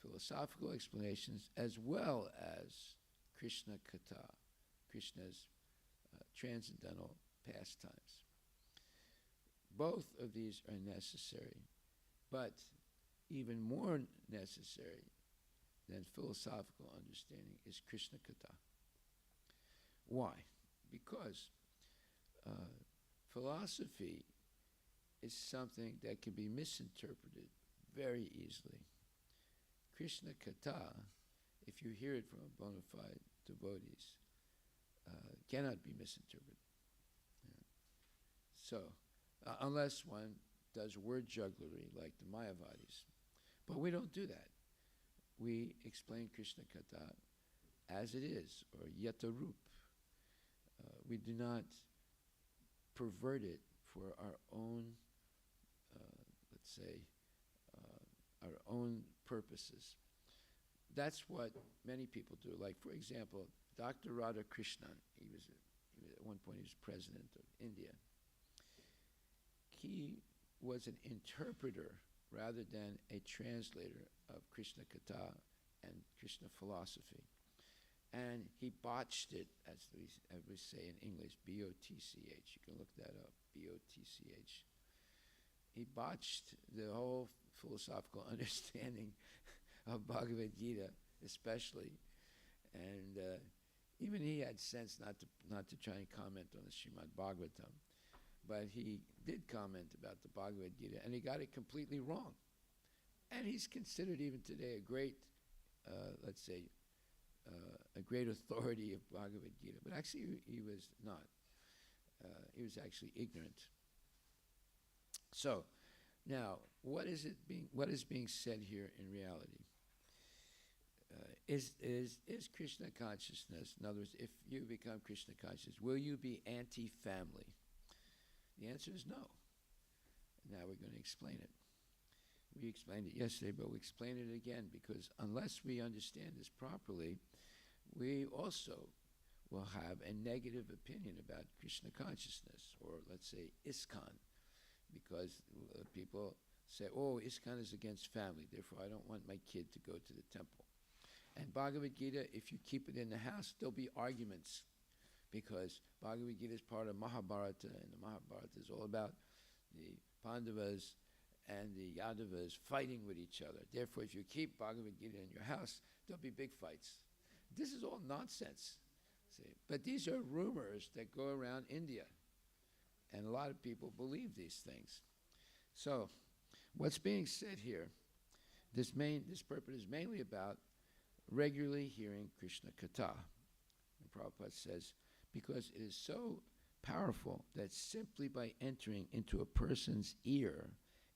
philosophical explanations as well as Krishna Katha, Krishna's transcendental pastimes. Both of these are necessary, but even more necessary than philosophical understanding is Krishna Katha. Why? Because philosophy is something that can be misinterpreted very easily. Krishna Katha, if you hear it from a bona fide devotees, cannot be misinterpreted. Yeah. So, unless one does word jugglery like the Mayavadis. But we don't do that. We explain Krishna Katha as it is, or Yatarup. We do not pervert it for our own, let's say, our own purposes. That's what many people do. Like, for example, Dr. Radhakrishnan, he was at one point he was president of India. He was an interpreter rather than a translator of Krishna Katha and Krishna philosophy. And he botched it, as we say in English, B-O-T-C-H. You can look that up, B-O-T-C-H. He botched the whole philosophical understanding of Bhagavad-Gita, especially. And even he had sense not to try and comment on the Srimad Bhagavatam. But he did comment about the Bhagavad-Gita, and he got it completely wrong. And he's considered even today a great, let's say, a great authority of Bhagavad-Gita. But actually he was not. He was actually ignorant. So, now, what is being said here in reality? Is Krishna consciousness, in other words, if you become Krishna conscious, will you be anti-family? The answer is no. Now we're going to explain it. We explained it yesterday, but we explain it again because unless we understand this properly, we also will have a negative opinion about Krishna consciousness, or let's say ISKCON, because people say, oh, ISKCON is against family, therefore I don't want my kid to go to the temple. And Bhagavad Gita, if you keep it in the house, there'll be arguments, because Bhagavad Gita is part of Mahabharata, and the Mahabharata is all about the Pandavas and the Yadavas fighting with each other. Therefore, if you keep Bhagavad Gita in your house, there'll be big fights. This is all nonsense. See? But these are rumors that go around India, and a lot of people believe these things. So, what's being said here, this purport is mainly about regularly hearing Krishna Katha. And Prabhupada says, because it is so powerful that simply by entering into a person's ear,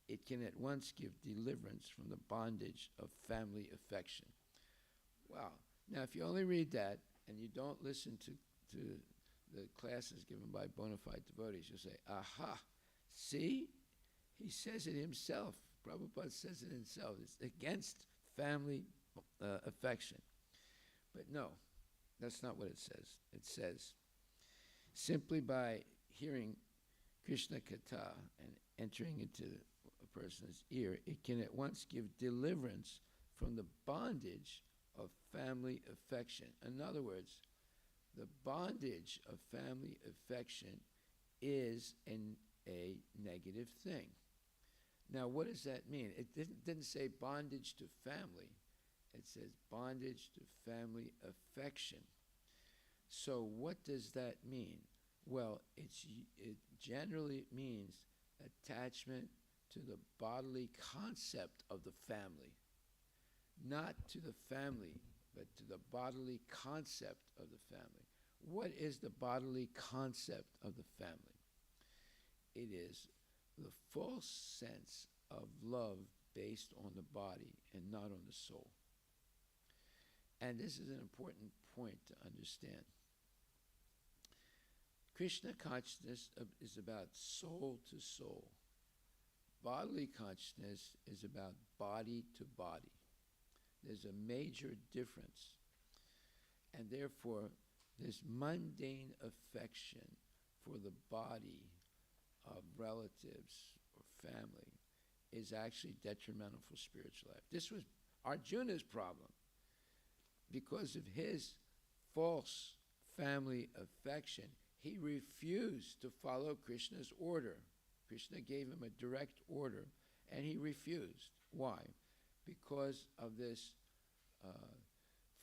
it can at once give deliverance from the bondage of family affection. Wow. Now, if you only read that and you don't listen to the classes given by bona fide devotees, you'll say, aha, see? He says it himself. Prabhupada says it himself. It's against family affection. But no, that's not what it says. It says, simply by hearing Krishna Katha and entering into a person's ear, it can at once give deliverance from the bondage of family affection. In other words, the bondage of family affection is a negative thing. Now, what does that mean? It didn't say bondage to family. It says bondage to family affection. So what does that mean? Well, it generally means attachment to the bodily concept of the family. Not to the family, but to the bodily concept of the family. What is the bodily concept of the family? It is the false sense of love based on the body and not on the soul. And this is an important point to understand. Krishna consciousness is about soul to soul. Bodily consciousness is about body to body. There's a major difference. And therefore, this mundane affection for the body of relatives or family is actually detrimental for spiritual life. This was Arjuna's problem. Because of his false family affection, he refused to follow Krishna's order. Krishna gave him a direct order, and he refused. Why? Because of this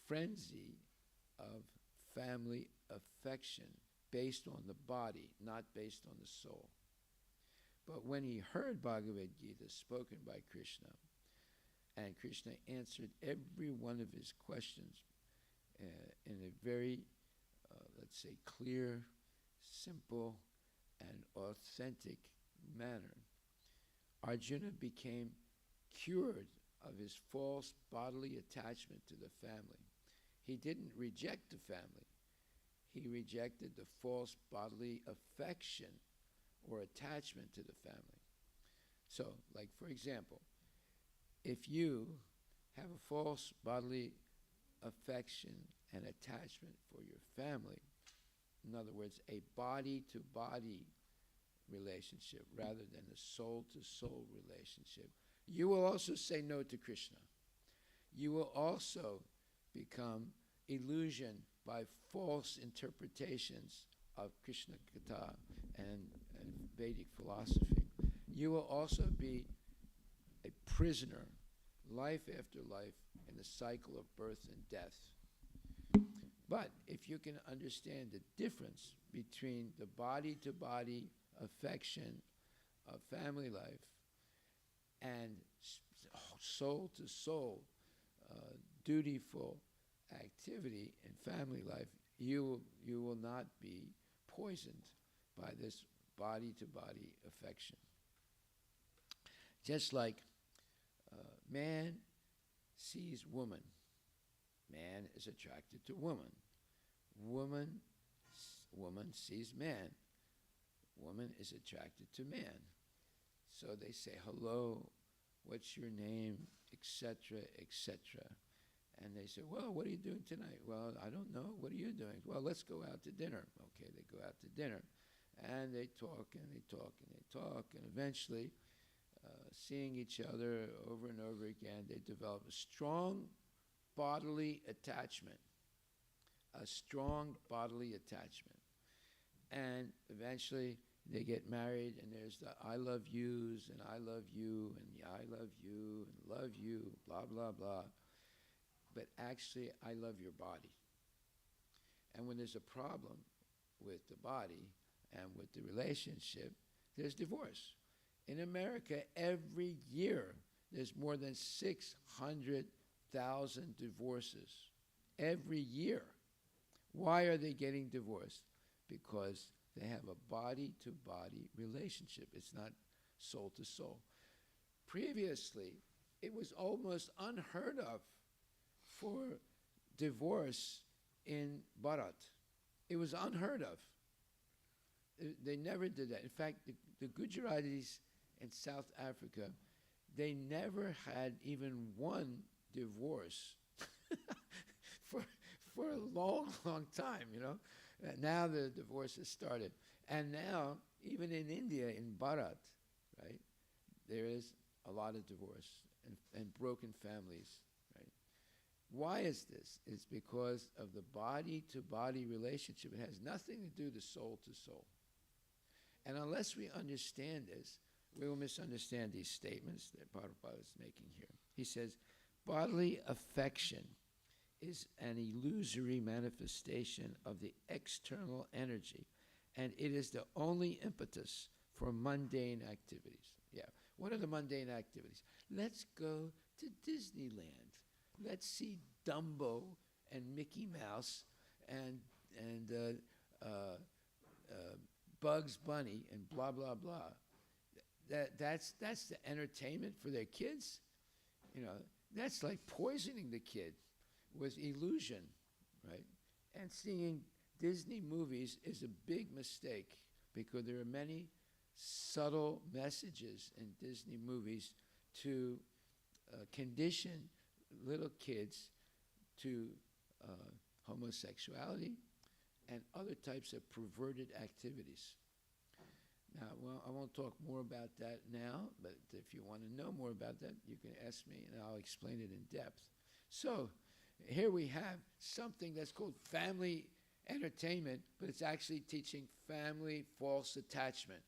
frenzy of family affection based on the body, not based on the soul. But when he heard Bhagavad-Gita spoken by Krishna, and Krishna answered every one of his questions in a very, let's say, clear, simple, and authentic manner, Arjuna became cured of his false bodily attachment to the family. He didn't reject the family. He rejected the false bodily affection or attachment to the family. So, like for example, if you have a false bodily affection and attachment for your family, in other words, a body-to-body relationship rather than a soul-to-soul relationship, you will also say no to Krishna. You will also become illusioned by false interpretations of Krishna Katha and Vedic philosophy. You will also be a prisoner, life after life, in the cycle of birth and death. But if you can understand the difference between the body-to-body affection of family life and soul-to-soul dutiful activity in family life, you will not be poisoned by this body-to-body affection. Just like man sees woman, man is attracted to woman. Woman sees man, woman is attracted to man. So they say, hello, what's your name, etc., etc. And they say, well, what are you doing tonight? Well, I don't know. What are you doing? Well, let's go out to dinner. Okay, they go out to dinner. And they talk and they talk and they talk. And eventually, seeing each other over and over again, they develop a strong bodily attachment. A strong bodily attachment. And eventually, they get married, and there's the I love yous, and I love you, and the I love you, and love you, blah, blah, blah. But actually, I love your body. And when there's a problem with the body and with the relationship, there's divorce. In America, every year, there's more than 600,000 divorces. Every year. Why are they getting divorced? Because they have a body-to-body relationship. It's not soul-to-soul. Previously, it was almost unheard of for divorce in Bharat. It was unheard of. They never did that. In fact, the Gujaratis in South Africa, they never had even one divorce for a long, long time, Now the divorce has started. And now, even in India, in Bharat, right, there is a lot of divorce and broken families, right? Why is this? It's because of the body-to-body relationship. It has nothing to do with soul to soul. And unless we understand this, we will misunderstand these statements that Prabhupada is making here. He says, bodily affection is an illusory manifestation of the external energy, and it is the only impetus for mundane activities. Yeah, what are the mundane activities? Let's go to Disneyland. Let's see Dumbo and Mickey Mouse and Bugs Bunny and blah, blah, blah. That's the entertainment for their kids. That's like poisoning the kid with illusion, right? And seeing Disney movies is a big mistake because there are many subtle messages in Disney movies to condition little kids to homosexuality and other types of perverted activities. Now, well, I won't talk more about that now, but if you want to know more about that, you can ask me and I'll explain it in depth. So, here we have something that's called family entertainment, but it's actually teaching family false attachment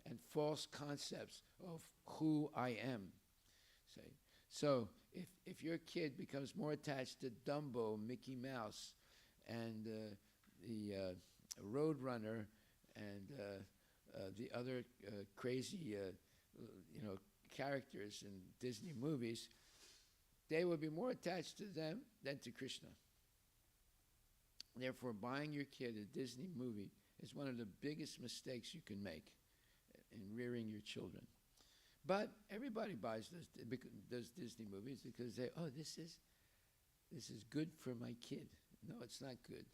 and false concepts of who I am. So if your kid becomes more attached to Dumbo, Mickey Mouse, and the Roadrunner, and the other crazy characters in Disney movies, they will be more attached to them than to Krishna. Therefore, buying your kid a Disney movie is one of the biggest mistakes you can make in rearing your children. But everybody buys those Disney movies because this is good for my kid. No, it's not good.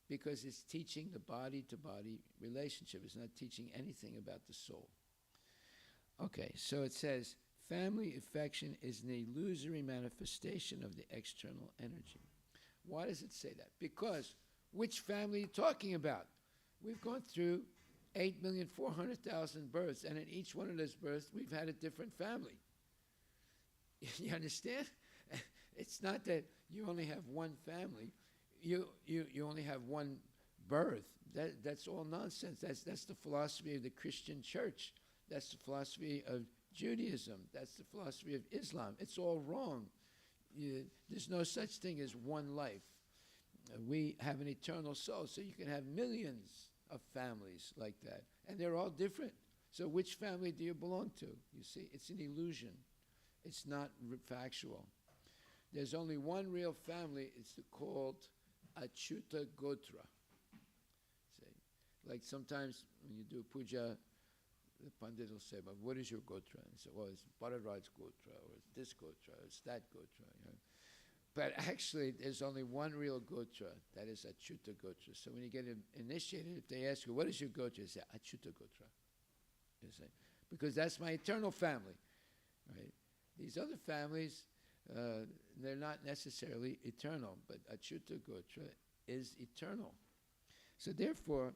Because it's teaching the body-to-body relationship. It's not teaching anything about the soul. Okay, so it says, family affection is an illusory manifestation of the external energy. Why does it say that? Because which family are you talking about? We've gone through 8,400,000 births, and in each one of those births, we've had a different family. You understand? It's not that you only have one family. You only have one birth. That's all nonsense. That's the philosophy of the Christian church. That's the philosophy of Judaism. That's the philosophy of Islam. It's all wrong. There's no such thing as one life. We have an eternal soul, so you can have millions of families like that, and they're all different. So which family do you belong to? You see, it's an illusion. It's not factual. There's only one real family. It's called Achyuta Gotra. See, like sometimes when you do puja, the Pandit will say, "But what is your Gotra?" And say, "Well, it's Bharadwaj Gotra, or it's this Gotra, or it's that Gotra." But actually, there's only one real Gotra, that is Achyuta Gotra. So when you get initiated, if they ask you, "What is your Gotra?" you say, "Achyuta Gotra." You say, because that's my eternal family, right? These other families, they're not necessarily eternal, but Achyuta Gotra is eternal. So therefore,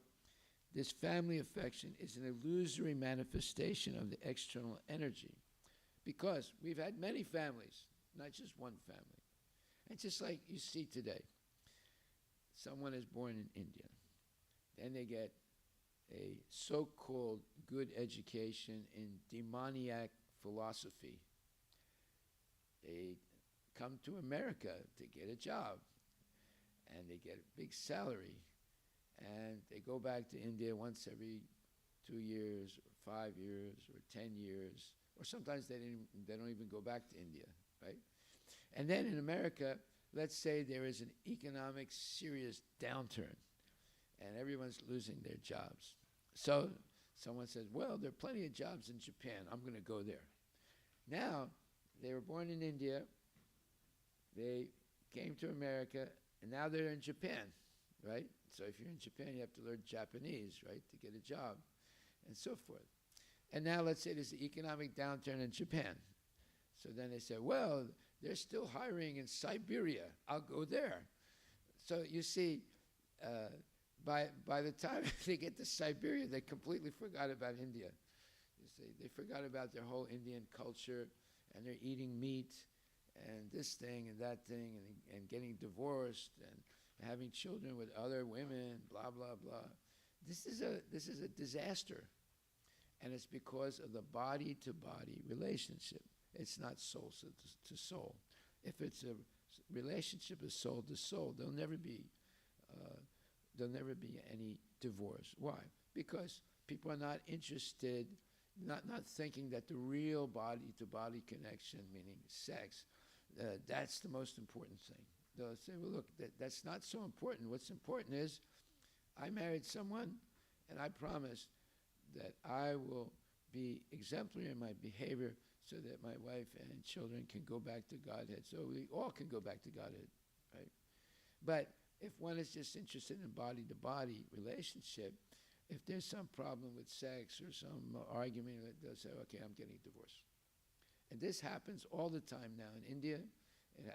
this family affection is an illusory manifestation of the external energy, because we've had many families, not just one family. And just like you see today, someone is born in India, then they get a so-called good education in demoniac philosophy. They come to America to get a job, and they get a big salary, and they go back to India once every 2 years, or 5 years, or 10 years, or sometimes they don't even go back to India, right? And then in America, let's say there is an economic serious downturn, and everyone's losing their jobs. So someone says, well, there are plenty of jobs in Japan. I'm going to go there. Now, they were born in India. They came to America, and now they're in Japan, right? So if you're in Japan, you have to learn Japanese, right, to get a job, and so forth. And now let's say there's an economic downturn in Japan. So then they say, well, They're still hiring in Siberia. I'll go there. So you see, by the time they get to Siberia, they completely forgot about India. You see, they forgot about their whole Indian culture, and they're eating meat, and this thing and that thing, and getting divorced, and having children with other women, blah blah blah. This is a disaster, and it's because of the body-to-body relationship. It's not soul to soul. If it's a relationship of soul to soul, there'll never be any divorce. Why? Because people are not interested, not thinking that the real body-to-body connection, meaning sex, that's the most important thing. They'll say, well, look, that's not so important. What's important is I married someone, and I promise that I will be exemplary in my behavior so that my wife and children can go back to Godhead, so we all can go back to Godhead, right? But if one is just interested in body-to-body relationship, if there's some problem with sex or some argument, they'll say, okay, I'm getting divorced. And this happens all the time now in India,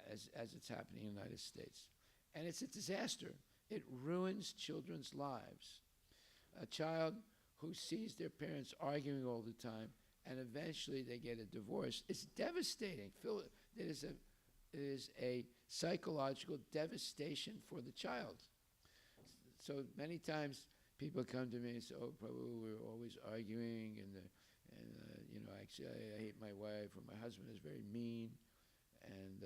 as it's happening in the United States. And it's a disaster. It ruins children's lives. A child who sees their parents arguing all the time and eventually they get a divorce, it's devastating. It is a psychological devastation for the child. So many times people come to me and say, oh, Prabhu, we're always arguing, and actually I hate my wife, or my husband is very mean. And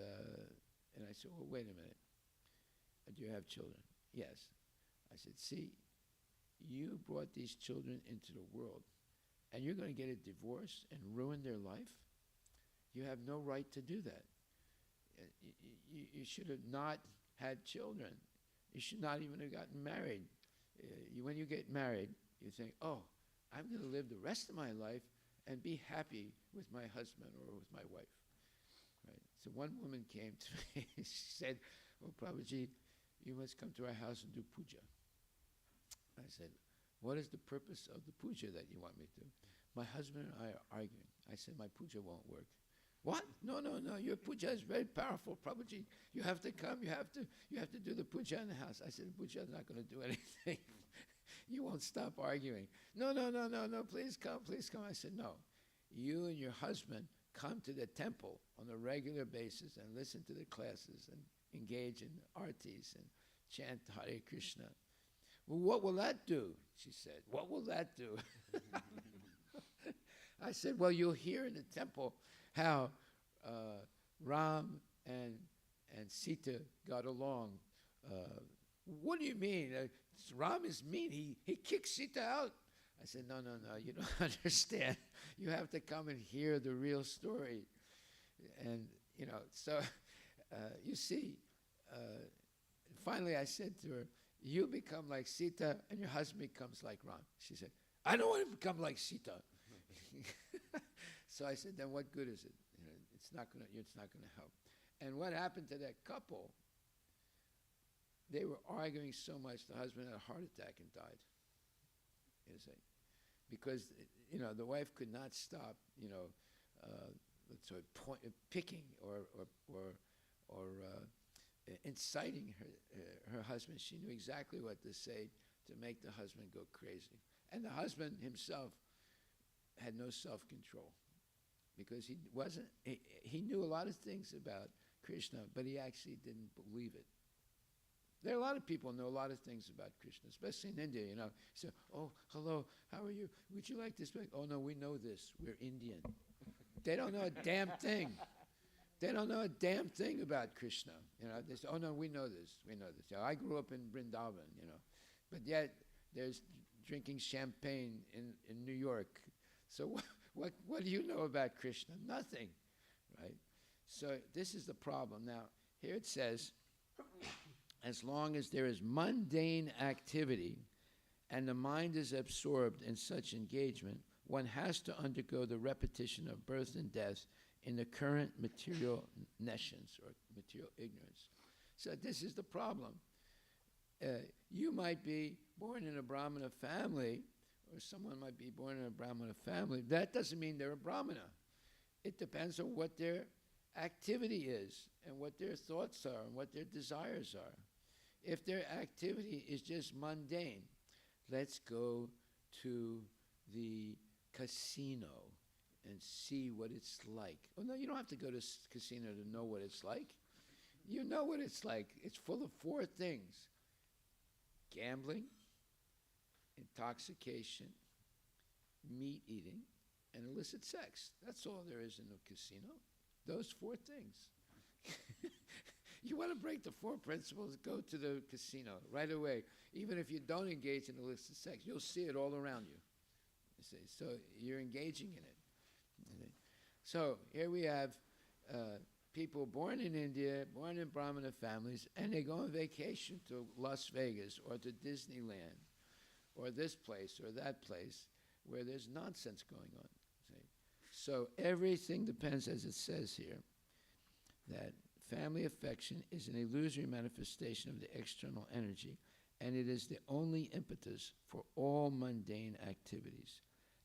I said, well, wait a minute. Do you have children? Yes. I said, see, you brought these children into the world, and you're going to get a divorce and ruin their life? You have no right to do that. You should have not had children. You should not even have gotten married. When you get married, you think, oh, I'm going to live the rest of my life and be happy with my husband or with my wife. Right? So one woman came to me, she said, oh, Prabhuji, you must come to our house and do puja. I said, what is the purpose of the puja that you want me to do? My husband and I are arguing. I said, my puja won't work. What? No, your puja is very powerful, Prabhuji. You have to come, you have to do the puja in the house. I said, the puja is not going to do anything. You won't stop arguing. No, please come. I said, no. You and your husband come to the temple on a regular basis and listen to the classes and engage in artis and chant Hare Krishna. Well, what will that do? She said, what will that do? I said, well, you'll hear in the temple how Ram and Sita got along. What do you mean? Ram is mean. He kicked Sita out. I said, no, you don't understand. You have to come and hear the real story. And, so you see, finally I said to her, you become like Sita and your husband becomes like Ram. She said, I don't want to become like Sita. So I said, then what good is it? It's not going to help. And what happened to that couple? They were arguing so much, the husband had a heart attack and died. You see, because the wife could not stop, picking or inciting her husband. She knew exactly what to say to make the husband go crazy. And the husband himself had no self-control because he knew a lot of things about Krishna, but he actually didn't believe it. There are a lot of people who know a lot of things about Krishna, especially in India, So, oh, hello, how are you? Would you like this book? Oh, no, we know this. We're Indian. They don't know a damn thing. They don't know a damn thing about Krishna. They say, oh, no, we know this. I grew up in Vrindavan, But yet, there's drinking champagne in New York. So what do you know about Krishna? Nothing, right? So this is the problem. Now, here it says, as long as there is mundane activity and the mind is absorbed in such engagement, one has to undergo the repetition of birth and death in the current material nescience or material ignorance. So this is the problem. You might be born in a Brahmana family, or someone might be born in a Brahmana family. That doesn't mean they're a Brahmana. It depends on what their activity is and what their thoughts are and what their desires are. If their activity is just mundane, let's go to the casino and see what it's like. Oh, no, you don't have to go to casino to know what it's like. You know what it's like. It's full of four things: gambling, intoxication, meat eating, and illicit sex. That's all there is in a casino. Those four things. You want to break the four principles, go to the casino right away. Even if you don't engage in illicit sex, you'll see it all around you. You see, so you're engaging in it. So here we have people born in India, born in Brahmana families, and they go on vacation to Las Vegas or to Disneyland or this place or that place where there's nonsense going on. See? So everything depends, as it says here, that family affection is an illusory manifestation of the external energy, and it is the only impetus for all mundane activities.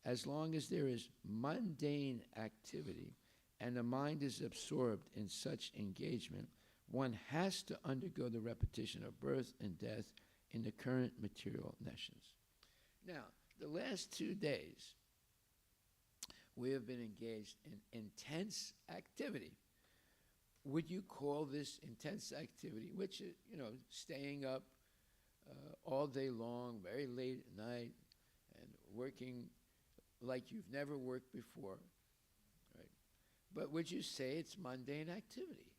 As long as there is mundane activity and the mind is absorbed in such engagement, one has to undergo the repetition of birth and death in the current material nations. Now, the last 2 days, we have been engaged in intense activity. Would you call this intense activity, which is, staying up all day long, very late at night, and working like you've never worked before, right? But would you say it's mundane activity?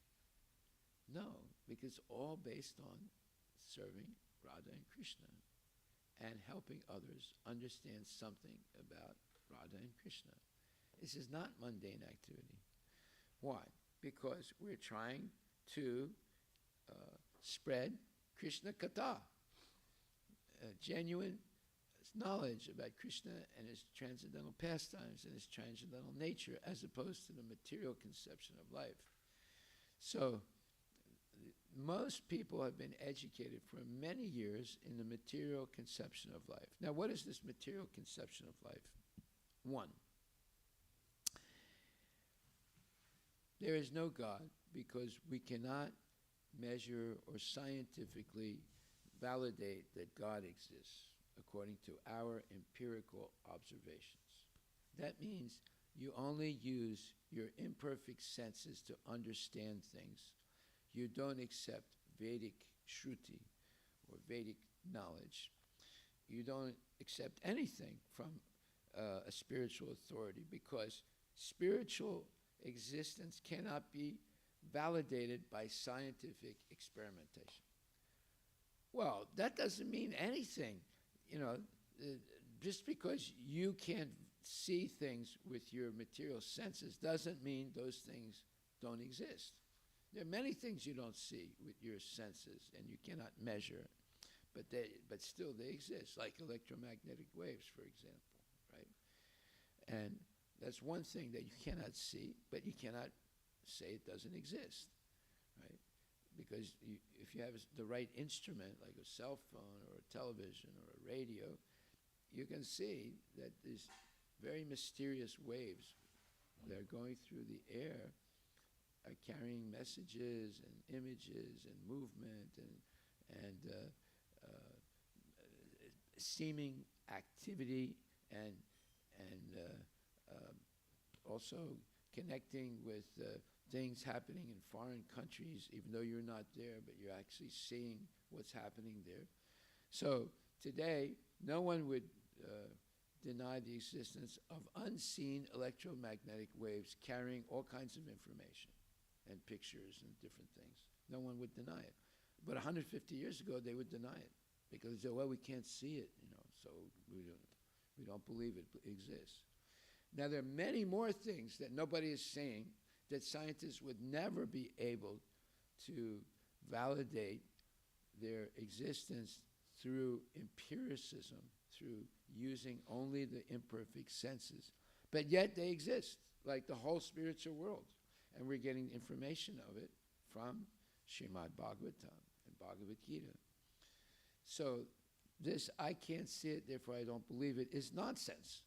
No, because all based on serving Radha and Krishna and helping others understand something about Radha and Krishna. This is not mundane activity. Why? Because we're trying to spread Krishna Katha, genuine knowledge about Krishna and his transcendental pastimes and his transcendental nature, as opposed to the material conception of life. So most people have been educated for many years in the material conception of life. Now, what is this material conception of life? One, there is no God because we cannot measure or scientifically validate that God exists according to our empirical observations. That means you only use your imperfect senses to understand things. You don't accept Vedic Shruti or Vedic knowledge. You don't accept anything from a spiritual authority because spiritual existence cannot be validated by scientific experimentation. Well, that doesn't mean anything. Just because you can't see things with your material senses doesn't mean those things don't exist. There are many things you don't see with your senses and you cannot measure, but still they exist, like electromagnetic waves, for example, right? And that's one thing that you cannot see, but you cannot say it doesn't exist, right? Because if you have the right instrument, like a cell phone or a television or a radio, you can see that these very mysterious waves that are going through the air are carrying messages and images and movement and seeming activity and also connecting with things happening in foreign countries, even though you're not there, but you're actually seeing what's happening there. So today, no one would deny the existence of unseen electromagnetic waves carrying all kinds of information and pictures and different things. No one would deny it. But 150 years ago, they would deny it because they said, well, we can't see it, so we don't believe it exists. Now, there are many more things that nobody is saying that scientists would never be able to validate their existence through empiricism, through using only the imperfect senses. But yet they exist, like the whole spiritual world. And we're getting information of it from Srimad Bhagavatam and Bhagavad-Gita. So this, I can't see it, therefore I don't believe it, is nonsense.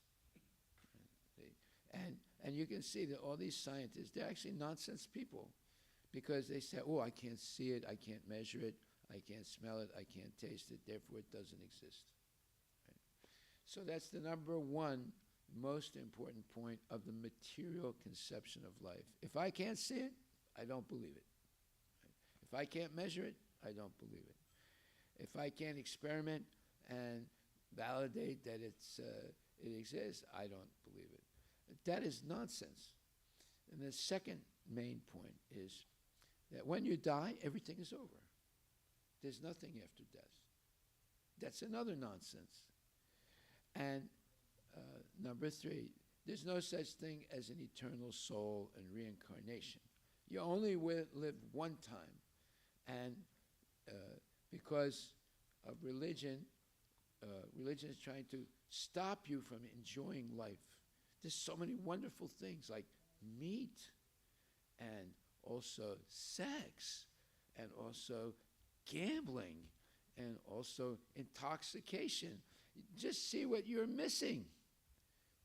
And you can see that all these scientists, they're actually nonsense people because they say, oh, I can't see it, I can't measure it, I can't smell it, I can't taste it, therefore it doesn't exist. Right? So that's the number one most important point of the material conception of life. If I can't see it, I don't believe it. Right? If I can't measure it, I don't believe it. If I can't experiment and validate that it exists, I don't believe it. That is nonsense. And the second main point is that when you die, everything is over. There's nothing after death. That's another nonsense. And number three, there's no such thing as an eternal soul and reincarnation. You only live one time. And because of religion, religion is trying to stop you from enjoying life. There's so many wonderful things like meat and also sex and also gambling and also intoxication. Just see what you're missing.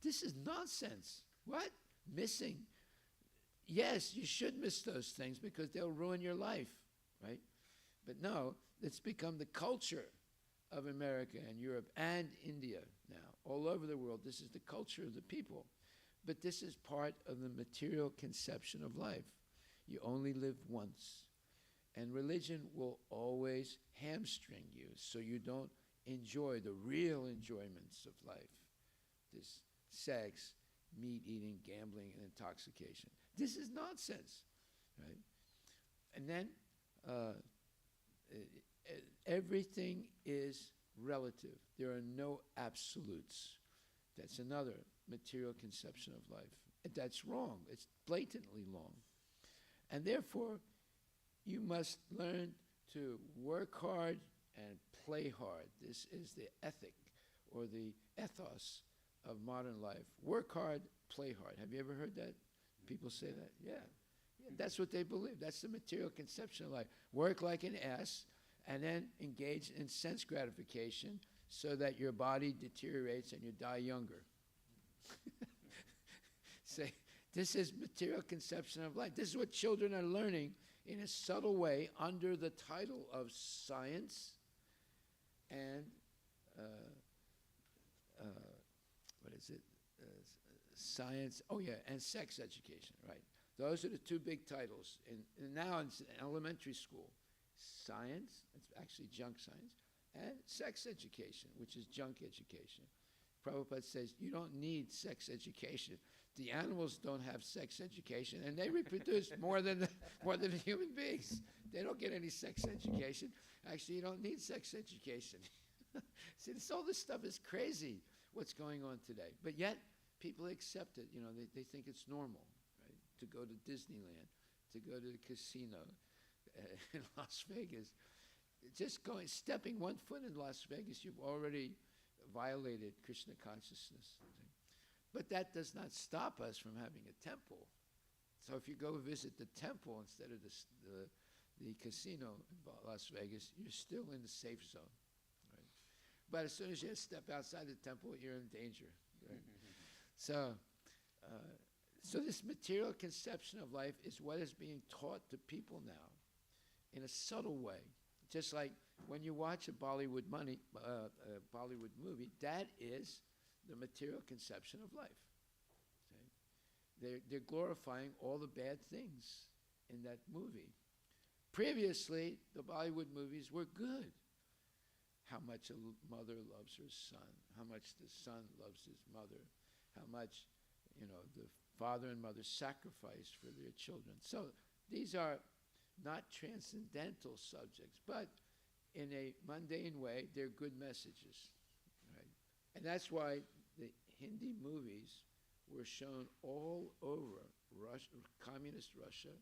This is nonsense. What? Missing? Yes, you should miss those things because they'll ruin your life, right? But no, it's become the culture of America and Europe and India now. All over the world, this is the culture of the people. But this is part of the material conception of life. You only live once. And religion will always hamstring you so you don't enjoy the real enjoyments of life. This sex, meat eating, gambling, and intoxication. This is nonsense, right? And then everything is relative. There are no absolutes. That's another material conception of life. And that's wrong. It's blatantly wrong. And therefore, you must learn to work hard and play hard. This is the ethic or the ethos of modern life. Work hard, play hard. Have you ever heard that? People say that? Yeah. That's what they believe. That's the material conception of life. Work like an ass and then engage in sense gratification so that your body deteriorates and you die younger. Say, this is material conception of life. This is what children are learning in a subtle way under the title of science and science, and sex education, right? Those are the two big titles. And now in elementary school, science, it's actually junk science, and sex education, which is junk education. Prabhupada says, you don't need sex education. The animals don't have sex education, and they reproduce more than the human beings. They don't get any sex education. Actually, you don't need sex education. See, all this stuff is crazy, what's going on today. But yet, people accept it. They think it's normal, right? To go to Disneyland, to go to the casino in Las Vegas. Just stepping one foot in Las Vegas, you've already violated Krishna consciousness. But that does not stop us from having a temple. So if you go visit the temple instead of the casino in Las Vegas, you're still in the safe zone. Right? But as soon as you step outside the temple, you're in danger. Right? So this material conception of life is what is being taught to people now in a subtle way. Just like when you watch a Bollywood movie, that is the material conception of life. Okay? They're glorifying all the bad things in that movie. Previously, the Bollywood movies were good. How much a mother loves her son, how much the son loves his mother, how much the father and mother sacrifice for their children. So these are not transcendental subjects, but in a mundane way, they're good messages. Right? And that's why the Hindi movies were shown all over Russia, communist Russia,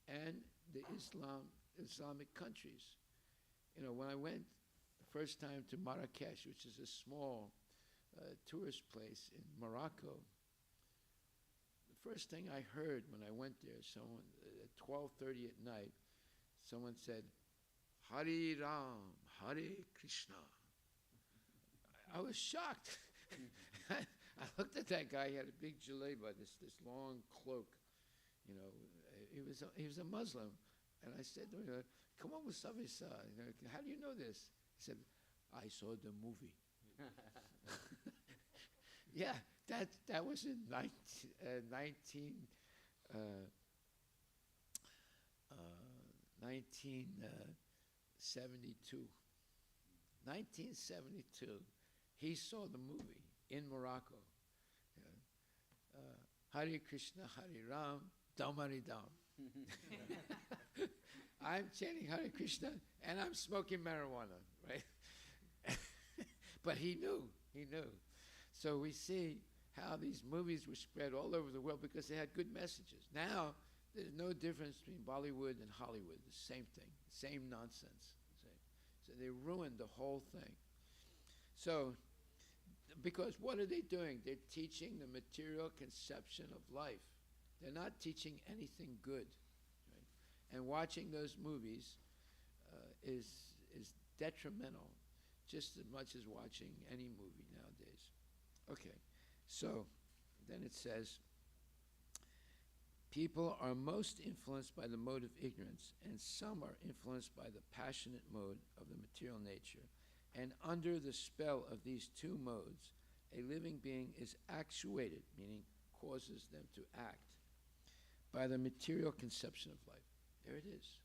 and the Islamic countries. When I went the first time to Marrakesh, which is a small tourist place in Morocco, the first thing I heard when I went there, someone at 12:30 at night, someone said, Hari Ram, Hare Krishna. I was shocked. I looked at that guy. He had a big jaleba, this long cloak. You know, he was a Muslim, and I said to him, "Come on with Savisa. How do you know this?" He said, "I saw the movie." Yeah, that was in 1972. 1972, he saw the movie in Morocco. Hare Krishna, Hare Ram, Dam Hare Dam. I'm chanting Hare Krishna and I'm smoking marijuana, right? But he knew. So we see how these movies were spread all over the world because they had good messages. Now, there's no difference between Bollywood and Hollywood. The same thing, same nonsense. So they ruined the whole thing. So, because what are they doing? They're teaching the material conception of life. They're not teaching anything good. Right? And watching those movies is detrimental, just as much as watching any movie nowadays. Okay, so then it says, people are most influenced by the mode of ignorance, and some are influenced by the passionate mode of the material nature. And under the spell of these two modes, a living being is actuated, meaning causes them to act, by the material conception of life. There it is.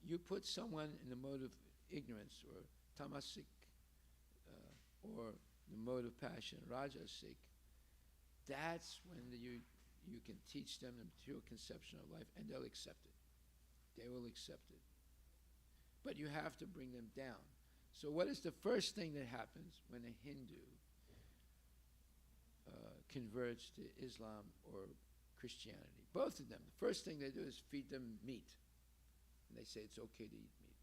You put someone in the mode of ignorance, or tamasik, or the mode of passion, rajasic, that's when you can teach them the material conception of life, and they'll accept it. They will accept it. But you have to bring them down. So what is the first thing that happens when a Hindu converts to Islam or Christianity? Both of them. The first thing they do is feed them meat. And they say it's okay to eat meat.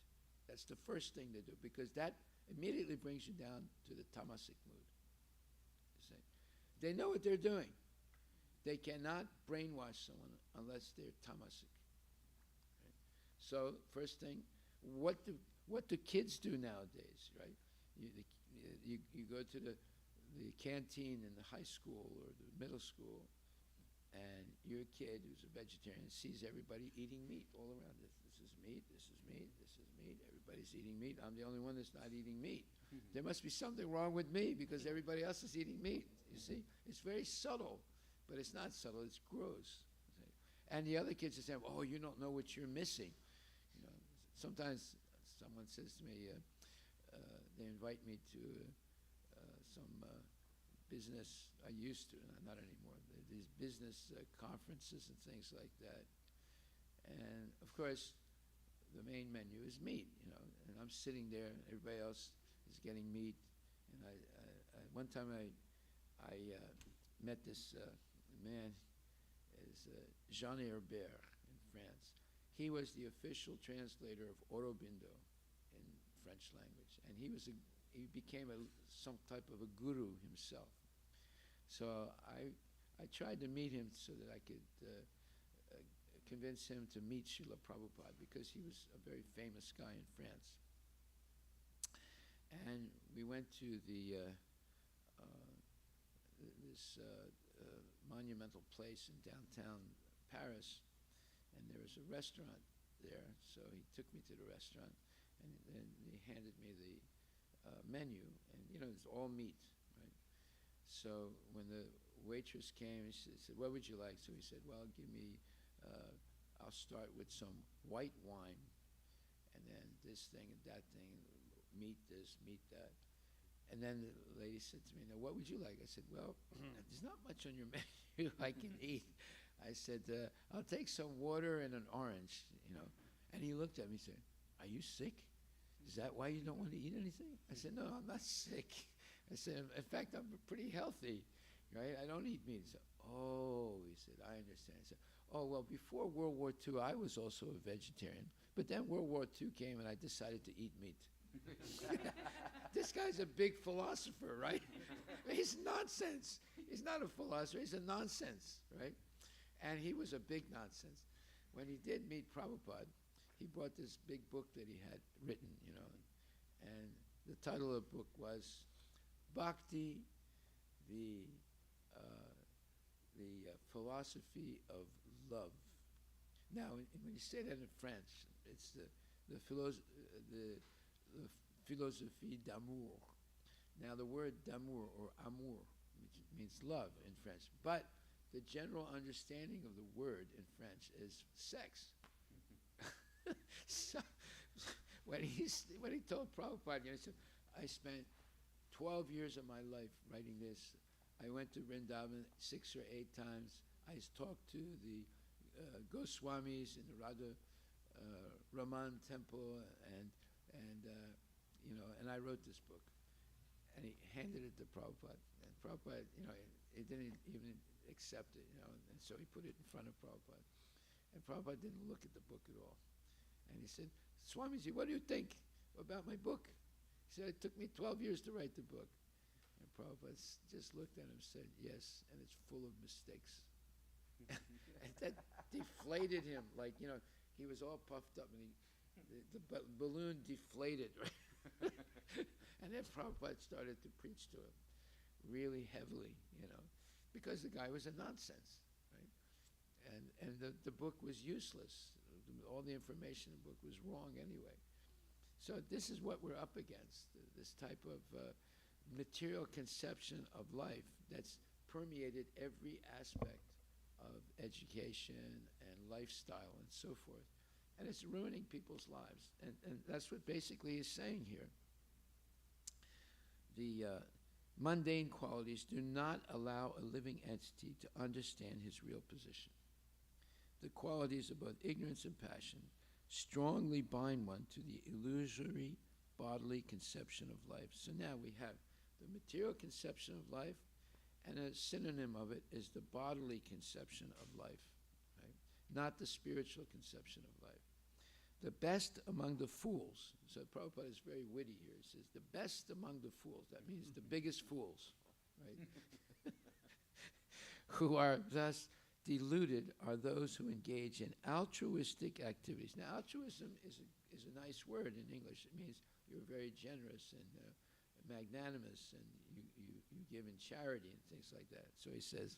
That's the first thing they do, because that immediately brings you down to the tamasic mood. You see? They know what they're doing. They cannot brainwash someone unless they're tamasic. Right? So first thing, what do kids do nowadays, right? You go to the canteen in the high school or the middle school, and you're a kid who's a vegetarian and sees everybody eating meat all around. This is meat, this is meat, this is meat. Everybody's eating meat. I'm the only one that's not eating meat. There must be something wrong with me because everybody else is eating meat. You see? It's very subtle, but it's not subtle. It's gross. And the other kids are saying, "Oh, you don't know what you're missing." You know, sometimes someone says to me, they invite me to some business. I used to, not anymore. These business conferences and things like that. And of course, the main menu is meat, you know. And I'm sitting there, and everybody else is getting meat. And one time I met this man, is Jean Herbert in France. He was the official translator of Aurobindo in French language, and he became some type of a guru himself. So I tried to meet him so that I could convince him to meet Srila Prabhupada, because he was a very famous guy in France. And we went to this monumental place in downtown Paris, and there was a restaurant there. So he took me to the restaurant, and then he handed me the menu, and you know, it's all meat, right? So when the waitress came, he said, "What would you like?" So he said, "Well, give me, I'll start with some white wine, and then this thing and that thing, meat this, meat that." And then the lady said to me, "Now, what would you like?" I said, "Well, there's not much on your menu I can eat." I said, "I'll take some water and an orange, you know." And he looked at me and said, "Are you sick? Is that why you don't want to eat anything?" I said, "No, I'm not sick." I said, "In fact, I'm pretty healthy, right? I don't eat meat." He said, "Oh," he said, "I understand." He said, "Oh, well, before World War II, I was also a vegetarian. But then World War II came, and I decided to eat meat." This guy's a big philosopher, right? He's nonsense. He's not a philosopher. He's a nonsense, right? And he was a big nonsense. When he did meet Prabhupada, he brought this big book that he had written, you know, and the title of the book was Bhakti, the philosophy of love. Now, when you say that in French, it's the philosophie d'amour. Now, the word d'amour or amour, which means love in French, but the general understanding of the word in French is sex. So, when he told Prabhupada, he said, I spent 12 years of my life writing this. I went to Vrindavan 6 or 8 times. I talked to the Goswamis in the Radha Raman temple, and I wrote this book. And he handed it to Prabhupada. And Prabhupada, he didn't even accept it, and so he put it in front of Prabhupada. And Prabhupada didn't look at the book at all. And he said, Swamiji, what do you think about my book? He said, it took me 12 years to write the book. And Prabhupada just looked at him and said, yes, and it's full of mistakes. And that deflated him, like, he was all puffed up, and the balloon deflated, right? And then Prabhupada started to preach to him really heavily, because the guy was a nonsense, right? And the book was useless. All the information in the book was wrong anyway. So this is what we're up against, this type of material conception of life that's permeated every aspect of education and lifestyle and so forth. And it's ruining people's lives. And that's what basically he's saying here. The mundane qualities do not allow a living entity to understand his real position. The qualities of both ignorance and passion strongly bind one to the illusory bodily conception of life. So now we have the material conception of life, and a synonym of it is the bodily conception of life, right? Not the spiritual conception of life. The best among the fools, so Prabhupada is very witty here, he says, the best among the fools, that means the biggest fools, right? Who are thus deluded are those who engage in altruistic activities. Now, altruism is a nice word in English. It means you're very generous and magnanimous, and you give in charity and things like that. So he says,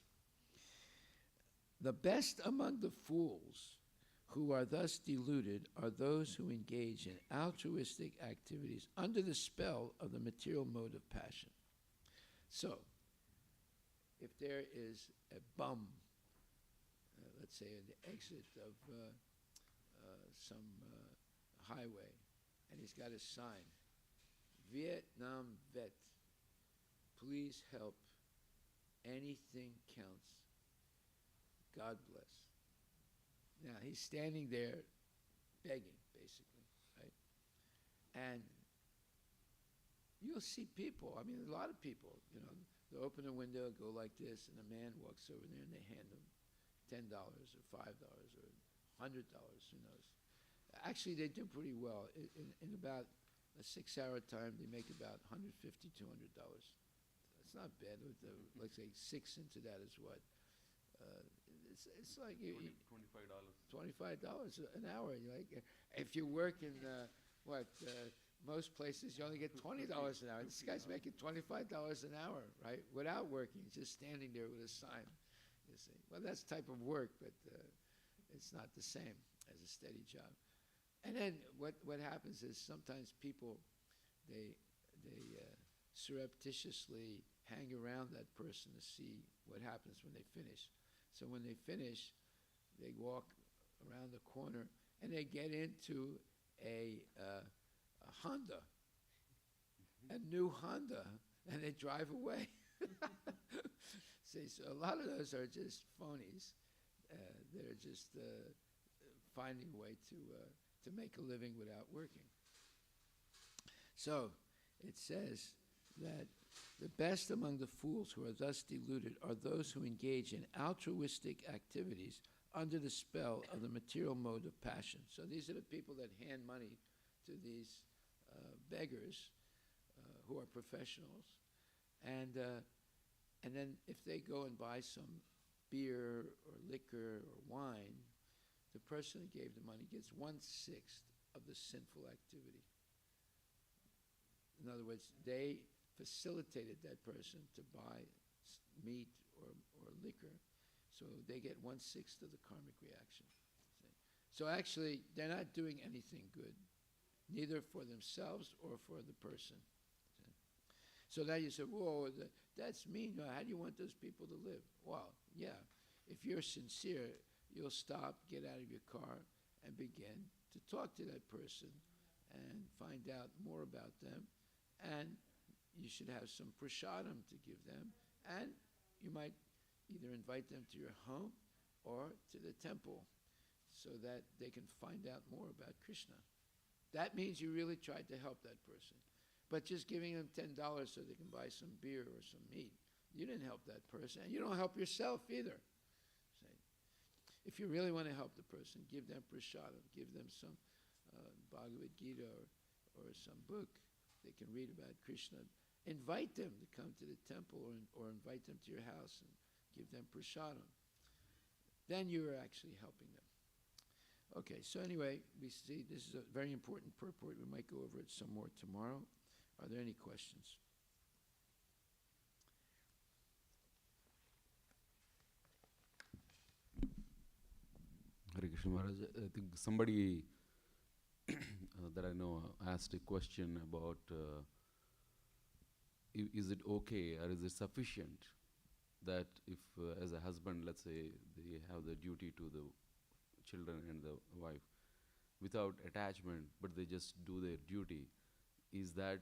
the best among the fools who are thus deluded are those who engage in altruistic activities under the spell of the material mode of passion. So, if there is a bum, let's say at the exit of some highway, and he's got a sign, Vietnam vet, please help, anything counts, God bless. Now, he's standing there begging, basically, right? And you'll see people, a lot of people, they'll open a window, go like this, and a man walks over there, and they hand him $10 or $5 or $100, who knows. Actually, they do pretty well. In about a 6-hour time, they make about $150, $200. That's not bad. With let's say 6 into that is what? It's like $25 an hour. If you work in most places, you only get $20 an hour. This guy's making $25 an hour, right? Without working, just standing there with a sign. You see, well, that's type of work, but it's not the same as a steady job. And then what happens is sometimes people they surreptitiously hang around that person to see what happens when they finish. So when they finish, they walk around the corner and they get into a Honda, a new Honda, and they drive away. See, so a lot of those are just phonies. They're just finding a way to make a living without working. So it says that the best among the fools who are thus deluded are those who engage in altruistic activities under the spell of the material mode of passion. So these are the people that hand money to these beggars who are professionals. And then if they go and buy some beer or liquor or wine, the person who gave the money gets 1/6 of the sinful activity. In other words, they facilitated that person to buy meat or liquor, so they get 1/6 of the karmic reaction. See? So actually, they're not doing anything good, neither for themselves or for the person. See? So now you say, whoa, that's mean. How do you want those people to live? Well, yeah, if you're sincere, you'll stop, get out of your car, and begin to talk to that person and find out more about them. And you should have some prasadam to give them. And you might either invite them to your home or to the temple so that they can find out more about Krishna. That means you really tried to help that person. But just giving them $10 so they can buy some beer or some meat, you didn't help that person. And you don't help yourself either. If you really want to help the person, give them prasadam, give them some Bhagavad-Gita or some book they can read about Krishna. Invite them to come to the temple or invite them to your house and give them prasadam. Then you are actually helping them. Okay, so anyway, we see this is a very important purport. We might go over it some more tomorrow. Are there any questions? Hare Krishna Maharaj, I think somebody that I know asked a question about is it okay or is it sufficient that if as a husband, let's say, they have the duty to the children and the wife without attachment, but they just do their duty, is that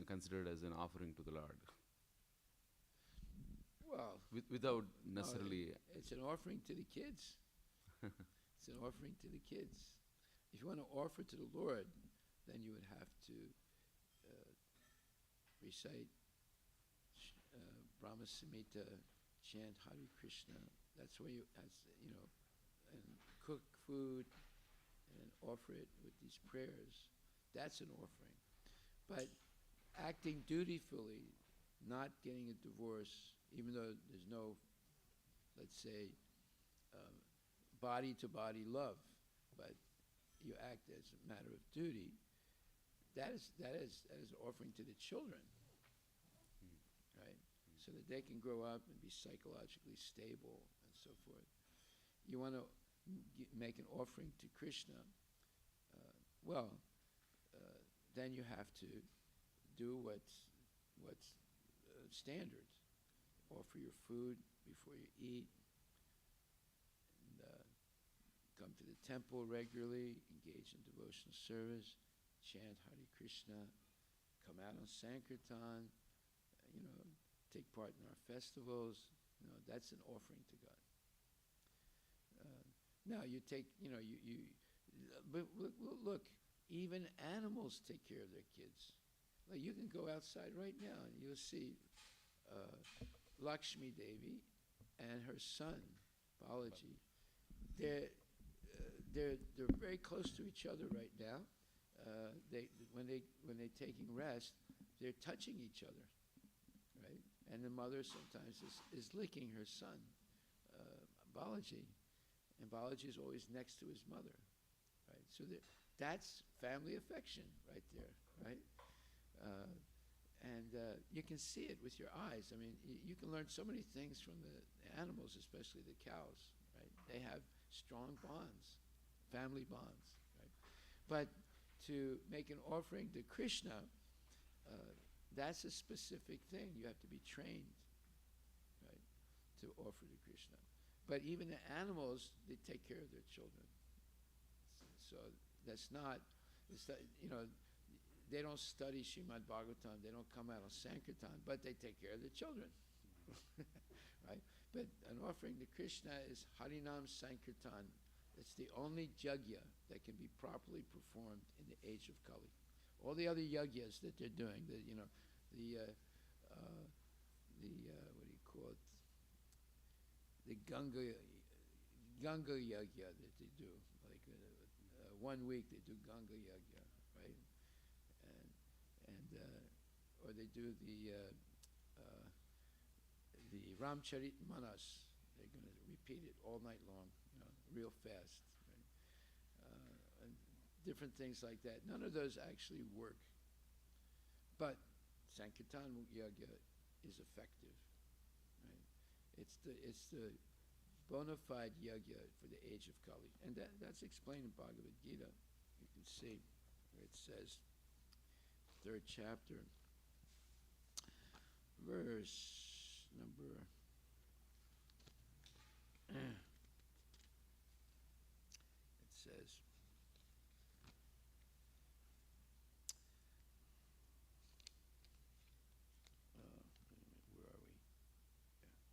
considered as an offering to the Lord? Well, without necessarily... it's an offering to the kids. It's an offering to the kids. If you want to offer to the Lord, then you would have to recite Brahma Samhita, chant Hare Krishna. That's where you know, and cook food and offer it with these prayers. That's an offering. But acting dutifully, not getting a divorce, even though there's no, let's say, body-to-body love, but you act as a matter of duty, that is an offering to the children, right? So that they can grow up and be psychologically stable and so forth. You want to make an offering to Krishna, then you have to do what's standard. Offer your food before you eat, and come to the temple regularly, engage in devotional service, chant Hare Krishna, come out on Sankirtan, take part in our festivals. That's an offering to God. Now you take, but look, even animals take care of their kids. Like you can go outside right now and you'll see Lakshmi Devi and her son Balaji. They're very close to each other right now. When they're taking rest, they're touching each other, right? And the mother sometimes is licking her son, Balaji, and Balaji is always next to his mother, right? So that's family affection right there, right? And you can see it with your eyes. I mean, you can learn so many things from the animals, especially the cows, right? They have strong bonds, family bonds, right? But to make an offering to Krishna, that's a specific thing. You have to be trained, right, to offer to Krishna. But even the animals, they take care of their children. So that's not, they don't study Srimad Bhagavatam, they don't come out on Sankirtan, but they take care of their children, right? But an offering to Krishna is Harinam Sankirtan. It's the only yajna that can be properly performed in the age of Kali. All the other yajnas that they're doing, what do you call it? The Ganga yajna that they do, like 1 week they do Ganga yajna, right? Or they do the Ramcharit Manas. They're going to repeat it all night long, real fast, right? And different things like that. None of those actually work. But Sankirtan Yajna is effective, It's the bona fide yajna for the age of Kali. And that's explained in Bhagavad-Gita. You can see where it says, 3rd chapter, verse number it says, where are we?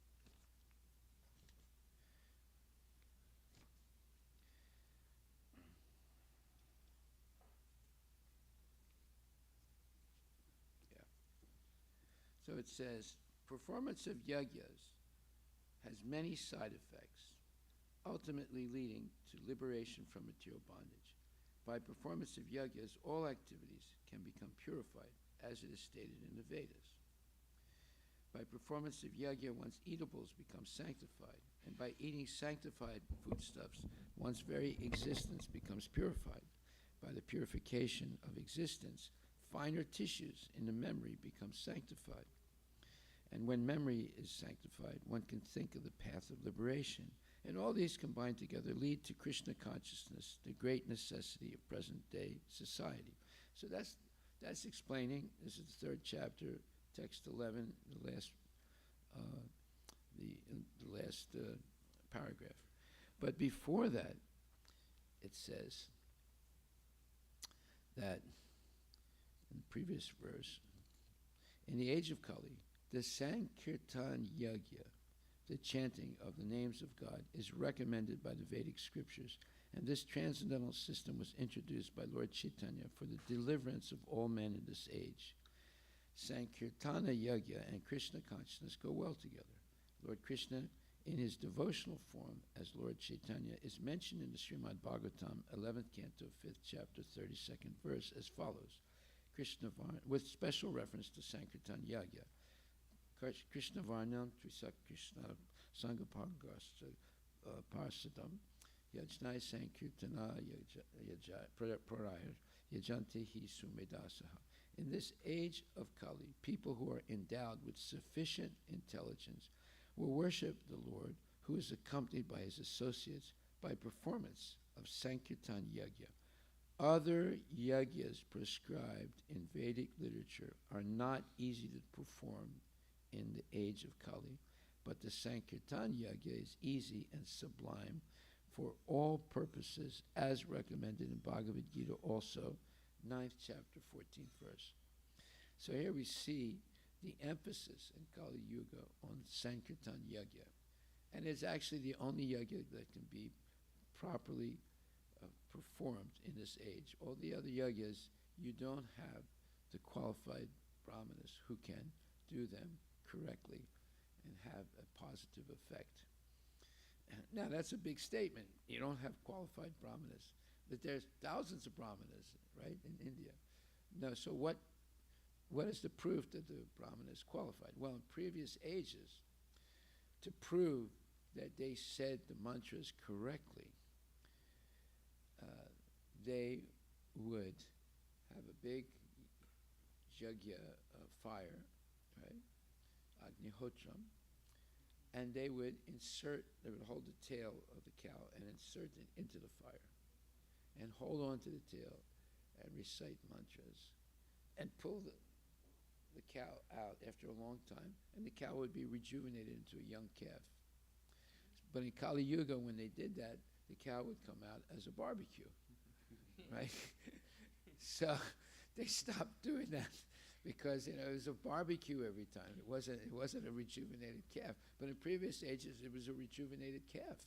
Yeah. So it says, performance of yajnas has many side effects, ultimately leading to liberation from material bondage. By performance of yajnas, all activities can become purified, as it is stated in the Vedas. By performance of yajna, one's eatables become sanctified, and by eating sanctified foodstuffs, one's very existence becomes purified. By the purification of existence, finer tissues in the memory become sanctified. And when memory is sanctified, one can think of the path of liberation. And all these combined together lead to Krishna consciousness, the great necessity of present-day society. So that's explaining. This is the 3rd chapter, text 11, the last paragraph. But before that, it says that in the previous verse, in the age of Kali, the Sankirtan Yajna, the chanting of the names of God, is recommended by the Vedic scriptures, and this transcendental system was introduced by Lord Chaitanya for the deliverance of all men in this age. Sankirtana Yajna and Krishna consciousness go well together. Lord Krishna, in his devotional form as Lord Chaitanya, is mentioned in the Srimad Bhagavatam, 11th canto, 5th chapter, 32nd verse, as follows. Krishna Varna, with special reference to Sankirtan Yajna. Krishna Varnam Trisak Krishna Sangapargasta Parsadam Yajnai Sankirtana Prarayar Yajanti Hi Sumedasaha. In this age of Kali, people who are endowed with sufficient intelligence will worship the Lord, who is accompanied by his associates by performance of Sankirtan Yajna. Other yajnas prescribed in Vedic literature are not easy to perform in the age of Kali, but the Sankirtan Yajna is easy and sublime for all purposes, as recommended in Bhagavad-Gita also, 9th chapter, 14th verse. So here we see the emphasis in Kali Yuga on Sankirtan Yajna. And it's actually the only yajna that can be properly performed in this age. All the other yajnas, you don't have the qualified brahmanas who can do them correctly and have a positive effect. Now, that's a big statement. You don't have qualified brahmanas. But there's thousands of brahmanas, right, in India. No, so what is the proof that the brahmana is qualified? Well, in previous ages, to prove that they said the mantras correctly, they would have a big yajna fire, right, Agnihotram, and they would hold the tail of the cow and insert it into the fire and hold on to the tail and recite mantras and pull the cow out after a long time, and the cow would be rejuvenated into a young calf. But in Kali Yuga, when they did that, the cow would come out as a barbecue, right? So they stopped doing that because it was a barbecue every time. It wasn't a rejuvenated calf. But in previous ages, it was a rejuvenated calf.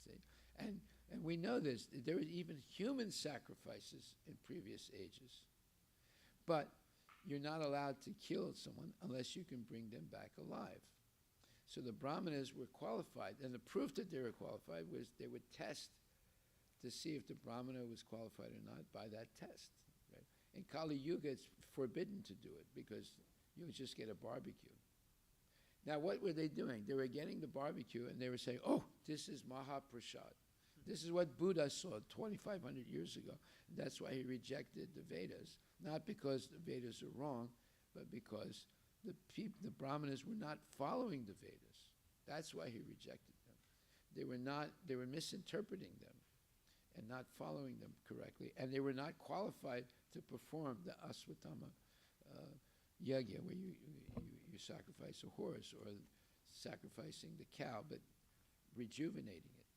See? And we know this. There were even human sacrifices in previous ages. But you're not allowed to kill someone unless you can bring them back alive. So the brahmanas were qualified, and the proof that they were qualified was they would test to see if the brahmana was qualified or not by that test. Right? In Kali Yuga, it's forbidden to do it because you would just get a barbecue. Now, what were they doing? They were getting the barbecue, and they were saying, oh, this is Mahaprasad. This is what Buddha saw 2,500 years ago. That's why he rejected the Vedas, not because the Vedas are wrong, but because the brahmanas were not following the Vedas. That's why he rejected them. They were misinterpreting them and not following them correctly, and they were not qualified to perform the Aswatthama yajna, where you sacrifice a horse, or sacrificing the cow, but rejuvenating it.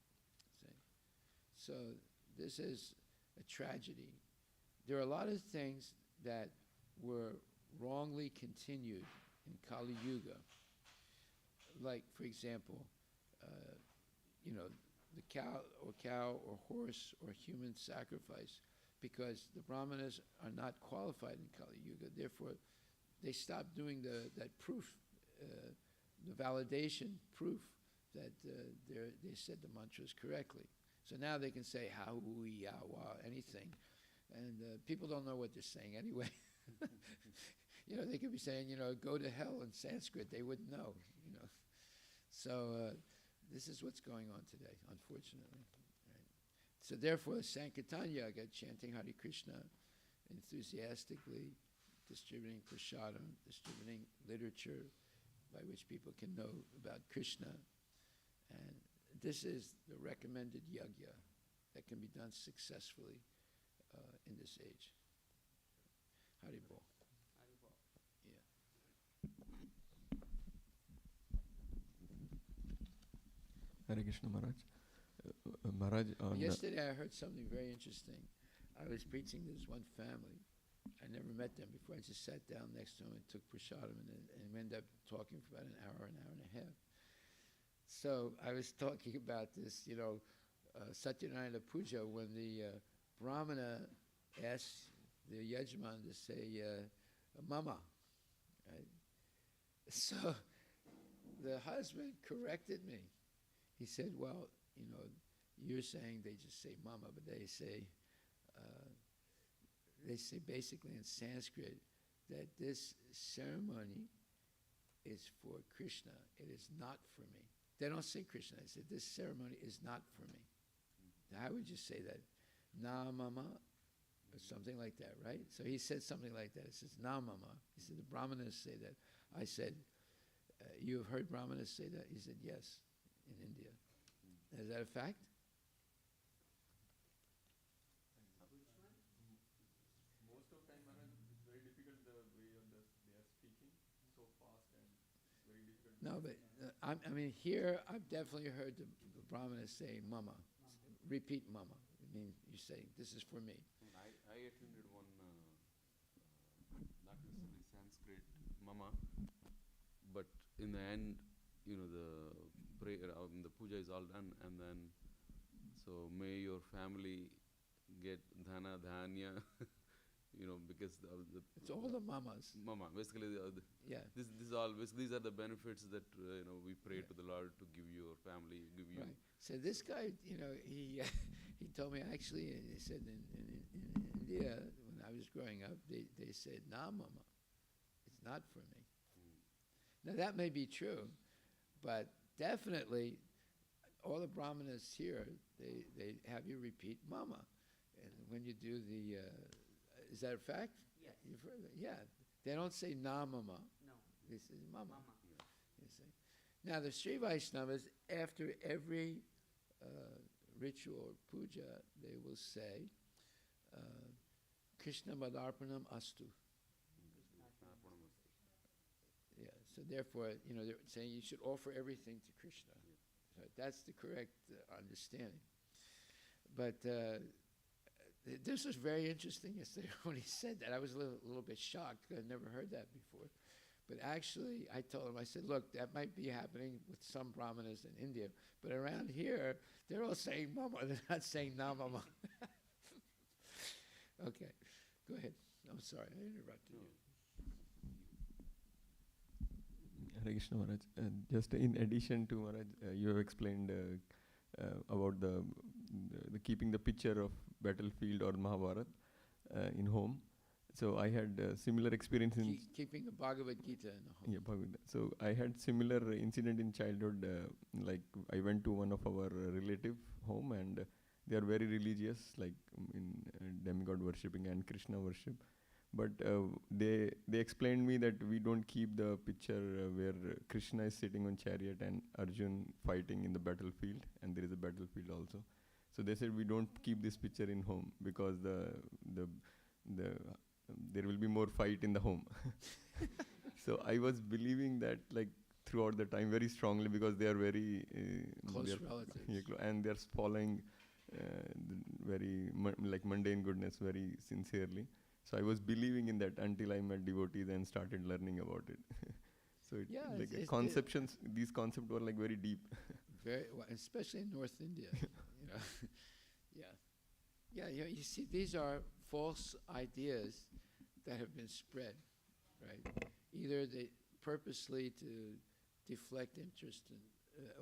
See? So this is a tragedy. There are a lot of things that were wrongly continued in Kali Yuga. Like, for example, the cow or horse or human sacrifice, because the Brahmanas are not qualified in Kali Yuga. Therefore, they stopped doing that proof, the validation proof that they said the mantras correctly. So now they can say ha, hu, ya, wa, anything, and people don't know what they're saying anyway. They could be saying, go to hell in Sanskrit. They wouldn't know, So this is what's going on today, unfortunately. Right? So therefore, Sankirtan Yaga, chanting Hare Krishna enthusiastically, distributing prasadam, distributing literature by which people can know about Krishna. And this is the recommended yajna that can be done successfully in this age. Haribol. Hare Krishna Maharaj. Maharaj, yesterday I heard something very interesting. I was preaching to this one family. I never met them before. I just sat down next to them and took prasadam, and we ended up talking for about an hour and a half. So I was talking about this, Satyanarayana Puja, when the Brahmana asked the Yajman to say, Mama. Right? So the husband corrected me. He said, well, you're saying they just say Mama, but they say basically in Sanskrit that this ceremony is for Krishna. It is not for me. They don't say Krishna. They say this ceremony is not for me. Now, how would you say that? Na mama, or something like that, right? So he said something like that. He says, na mama. He said, the Brahmanas say that. I said, you have heard Brahmanas say that? He said, yes, in India. Is that a fact? most of time, Maharaj, it's very difficult the way they are speaking so fast, and it's very difficult. No, but here I've definitely heard the Brahmanas say mama. Repeat mama. I mean, you say, this is for me. I attended one, not necessarily Sanskrit mama, but in the end, the prayer, the puja is all done, and then, so may your family get dhana, dhanya, because It's all the mamas. mama, basically, Yeah. this all, these are the benefits that, we pray to the Lord to give your family, give you. Right. So this guy, he he told me actually, he said in India, when I was growing up, they said, nah, mama, it's not for me. Now that may be true, but definitely all the Brahmanas here, they have you repeat mama. And when you do the, is that a fact? Yes. You've heard that? Yeah. They don't say na mama. No. They say mama. Mama. You see. Now the Sri Vaishnavas, after every ritual or puja, they will say, Krishna Madarpanam Astu. Yeah, so therefore, they're saying you should offer everything to Krishna. So that's the correct understanding. But this was very interesting yesterday when he said that. I was a little bit shocked because I'd never heard that before. But actually, I told him, I said, look, that might be happening with some Brahmanas in India, but around here, they're all saying mama. They're not saying na mama. Okay, go ahead. I'm sorry, I interrupted you. Hare Krishna Maharaj. Just in addition to Maharaj, you have explained about the keeping the picture of battlefield or Mahabharata in home. So I had a similar experience in Keeping the Bhagavad-Gita in the home. yeah, Bhagavad. So I had similar incident in childhood. Like I went to one of our relative home, and they are very religious, like in demigod worshipping and Krishna worship. But they explained me that we don't keep the picture where Krishna is sitting on chariot and Arjun fighting in the battlefield, and there is a battlefield also. So they said we don't keep this picture in home because there will be more fight in the home. So I was believing that like throughout the time very strongly because they are very close relatives, and they're following very like mundane goodness very sincerely. So I was believing in that until I met devotees and started learning about it. So it, like conceptions, these concepts were like very deep. Very, well, especially in North India. You know, yeah. You see, these are false ideas that have been spread, right? Either they purposely to deflect interest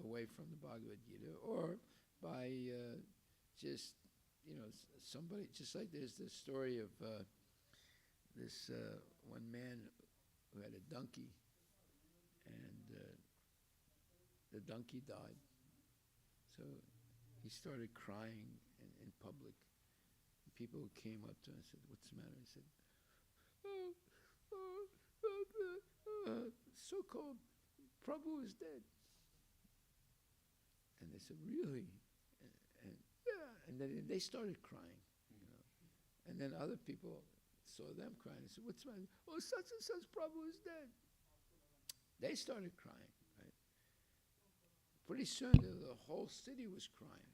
away from the Bhagavad-Gita, or by just, somebody, just like there's this story of this one man who had a donkey, and the donkey died. So he started crying in public. People came up to him and said, "What's the matter?" He said, so-called Prabhu is dead. And they said, "Really?" And yeah, and then they started crying. And then other people saw them crying and said, "What's the matter?" "Oh, such and such Prabhu is dead." They started crying, right? Pretty soon the whole city was crying.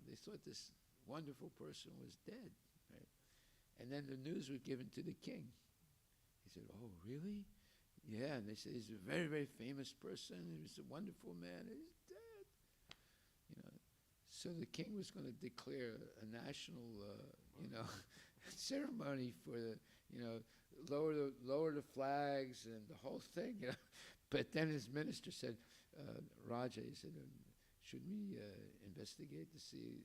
They thought this wonderful person was dead, right? And then the news was given to the king. He said, "Oh, really?" "Yeah." And they said, "He's a very, very famous person. He was a wonderful man. He's dead." So the king was going to declare a national, ceremony for lower the flags and the whole thing. But then his minister said, "Raja," he said, "shouldn't we investigate to see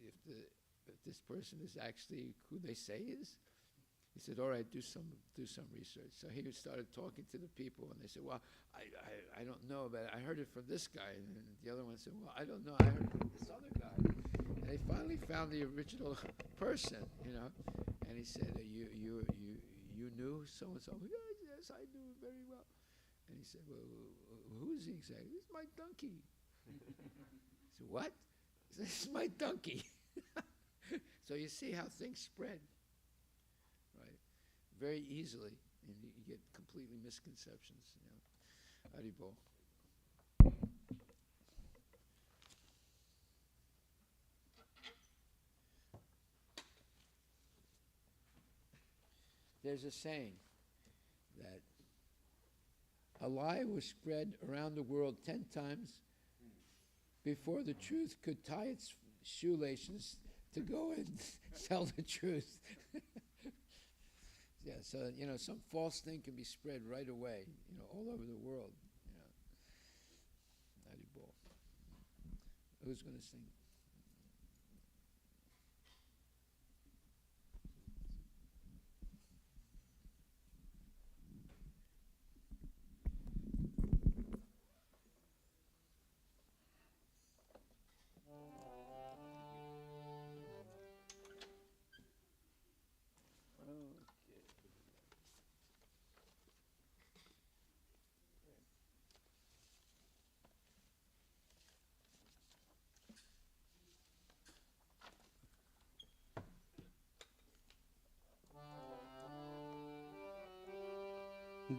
if this person is actually who they say is?" He said, "All right, do some research." So he started talking to the people, and they said, "Well, I don't know, but I heard it from this guy." And then the other one said, "Well, I don't know, I heard it from this other guy." And they finally found the original person, And he said, "You knew so and so?" Yes, I knew very well." And he said, "Well, who is he exactly?" "He's my donkey." He said, "What?" He said, "This is my donkey." So you see how things spread, right? Very easily, and you get completely misconceptions. Haribol. There's a saying that a lie was spread around the world 10 times before the truth could tie its shoelaces to go and tell the truth. Yeah, so, some false thing can be spread right away, all over the world. Haribol. Who's going to sing?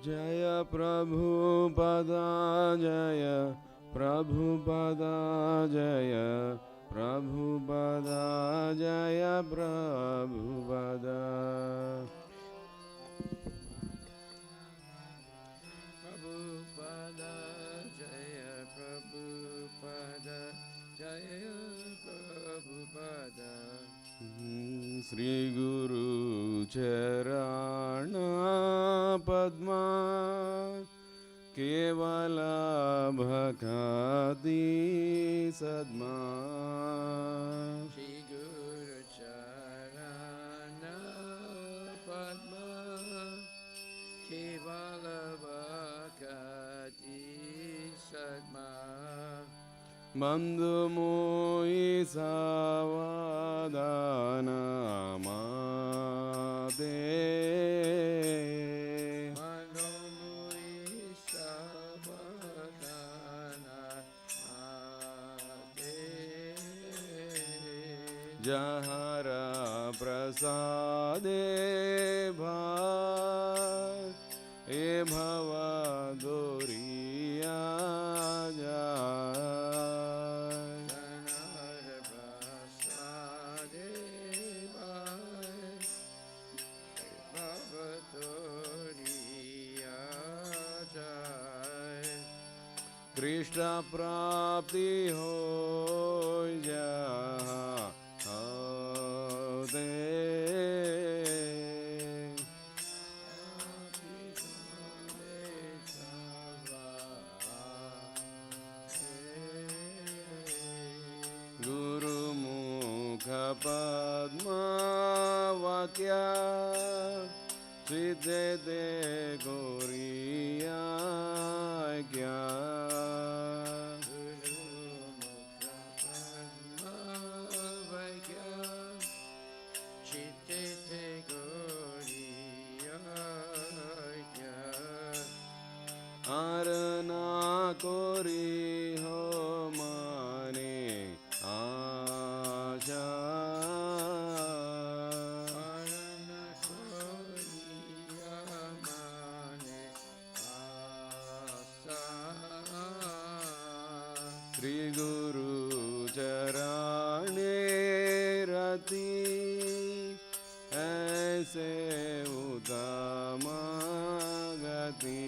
Jaya Prabhupada Jaya Prabhupada Jaya Prabhupada Jaya Prabhupada Prabhupada Jaya Prabhupada Jaya Prabhupada. Sri Guru Charana Padma Kevala Bhakti Sadma. Shri Guru Charana Padma Kevala Bhakti Sadma. Bandhu Moi Savadana Mate Zahra प्रसादे भाई ए भवा दोरिया जाय। जहरा प्रसादे भाई ए भवा दोरिया जाय। कृष्ण प्राप्ति हो जहाँ दे गुरु मुख पद्म वाक्य सिद्धे दे गोरिया ज्ञान। आरना कोरी हो माने आशा आरना कोरिया माने आशा। श्री गुरु चरणे रति ऐसे उत्तम गति।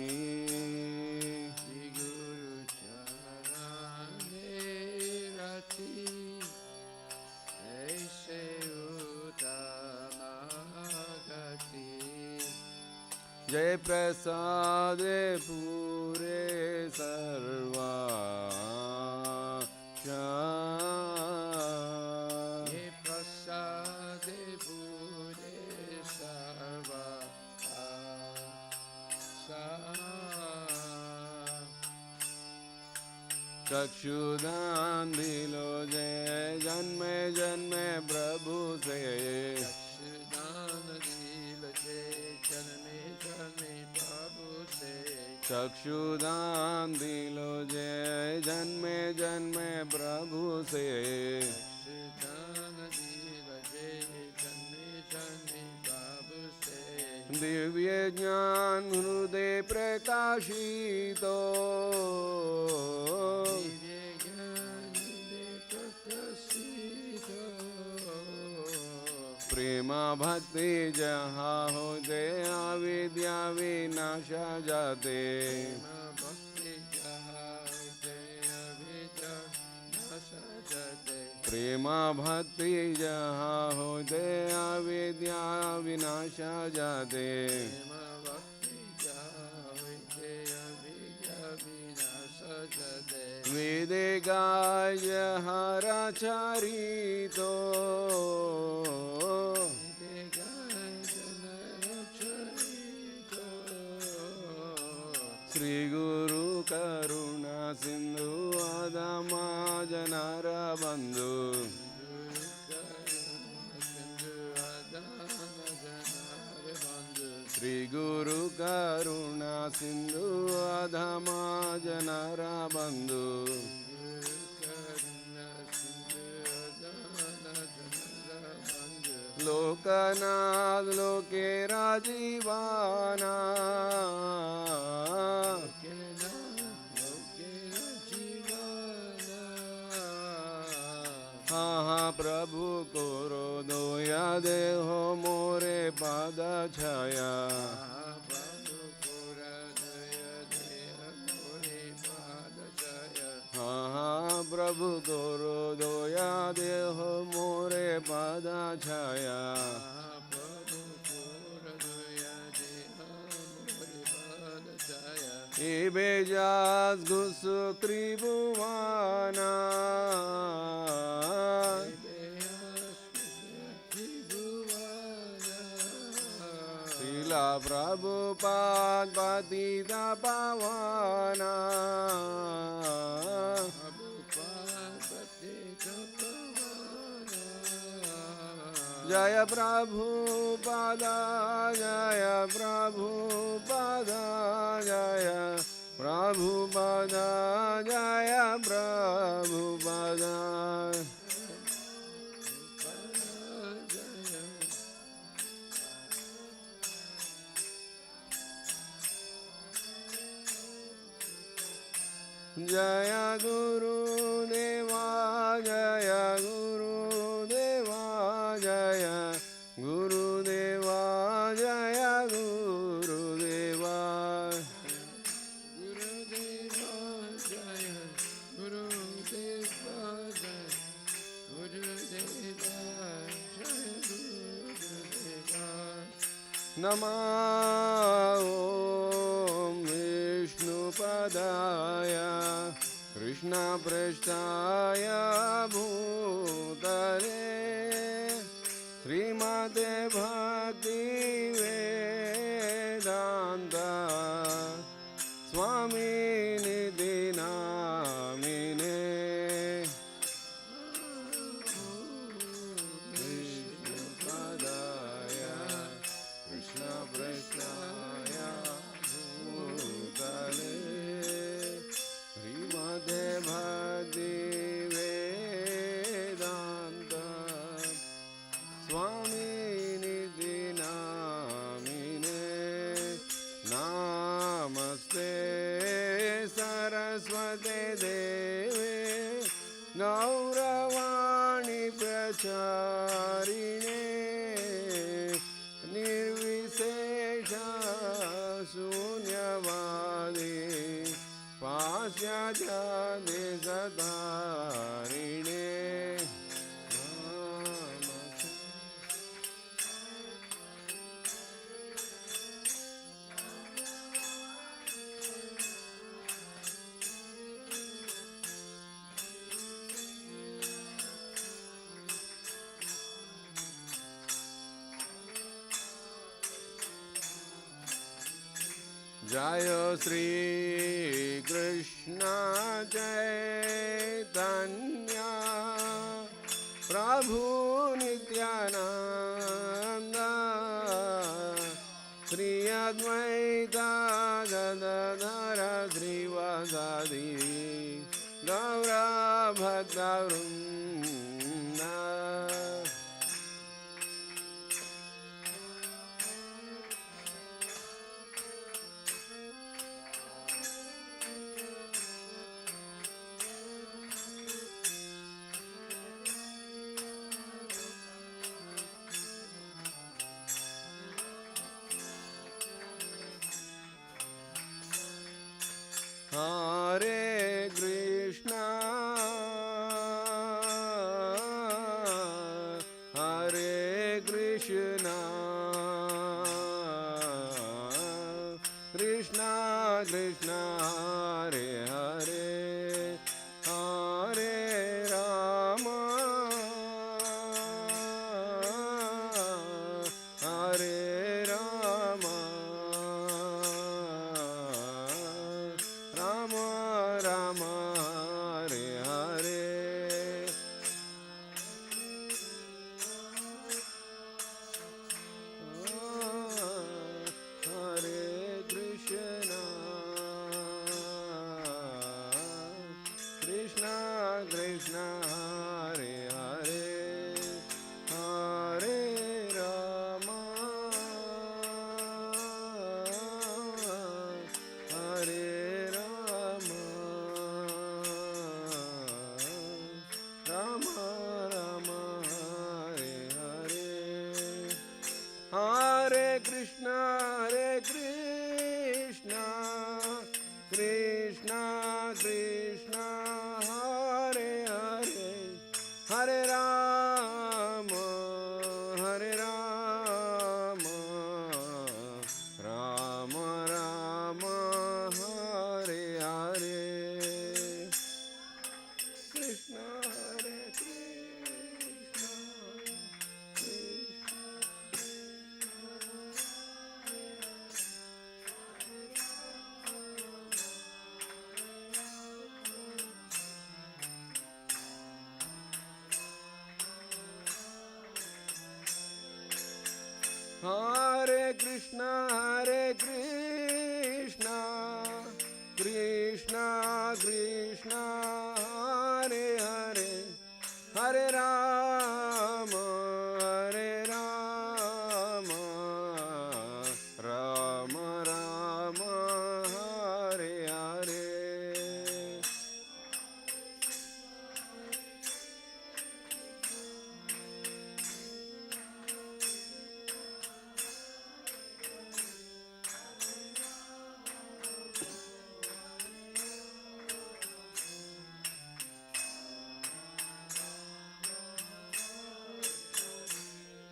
जय प्रसाद पूरे सर्वा जय प्रसाद पूरे सर्वा चक्षुदान दिलो जय जन्मे जन्मे प्रभु से। चक्षुदान दिलो जय जन्मे जन्मे प्रभु से। दिव्य ज्ञान हृदय प्रकाशितो प्रेम भक्ति जहाँ हो दया विद्या विनाश जाते। प्रेम भक्ति जहाँ हो दया विद्या विनाश जाते। वेदे गाय हरा चरितो श्री गुरु करुणा सिंधु आदमा जनार बंधु। श्री गुरु करुणा सिंधु आदमा जनार बंधु। लोकनाथ लोके राजीवाना हाँ प्रभु कोरो दोया देहो मोरे पाद छाया। हाँ प्रभु कोरो दोया देहो मोरे पाद छाया। बेजास घुसु त्रिभुवाना शिला प्रभुपाद पतिता पावाना। जय प्रभुपादा जय प्रभुपादा जय प्रभुपादा जय Prabhupada. Jaya Guru Deva, Jaya Guru Deva, Jaya Guru Deva, Jaya Guru Deva. Guru Deva, Jaya Guru Deva, Jaya Guru Deva, Jaya Guru Deva. Namah Om Vishnu Padaya Krishna Prasthaya Bhutale Srimate Bhakti Vedanta Swami Nidhi Namine Vishnu Padaya Krishna Prasthaya Bhutale Srimate Bhakti Vedanta Swami Nidhi Namine Namaste Saraswate Deve Gauravani Pracharine Nirvisesha Sunyavadi Pasyatya Desatarine Jaya Sri Krishna Chaitanya Prabhu Nityananda Sri Advaita Gadadhara Srivasadi Gaura Bhakta Vrinda. Hare Krishna, Hare Krishna, Krishna Krishna, Hare Hare, Hare Rama, Hare Rama. Rama Rama Hare Hare. Hare Krishna, Krishna Krishna, Hare Hare, Hare Rama, Hare Rama, Rama Rama, Hare Hare. Hare Krishna, Krishna Krishna, Hare Hare, Hare Rama, Hare Rama, Rama Rama, Hare Hare. Krishna Hare Krishna, Hare Krishna, Krishna Krishna, Hare Hare, Hare Rama, Hare Rama, Rama Rama, Hare Hare.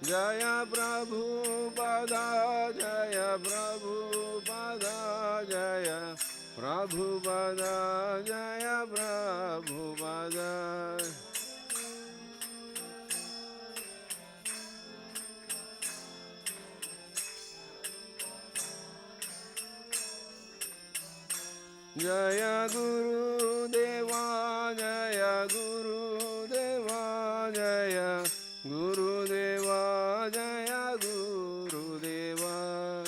Jaya Prabhupada, Jaya Prabhupada, Jaya Prabhupada, Jaya Prabhupada. Jaya Guru Deva, Jaya Guru Deva, Jaya Guru Deva, Jaya Guru Deva.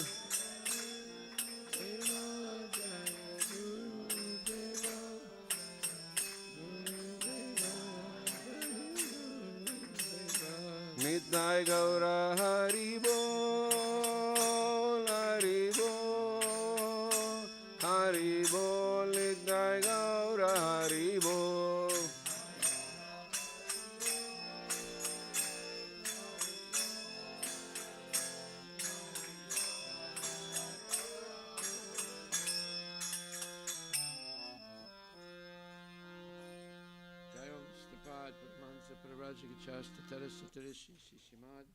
Nitya Gaura Hari Bol, Hari Bol, Hari Bol, Nitya Gaura Hari Bol. Stapad, Padmansa, Parajika, Chasta, Teresa, Terishi, Shishimad,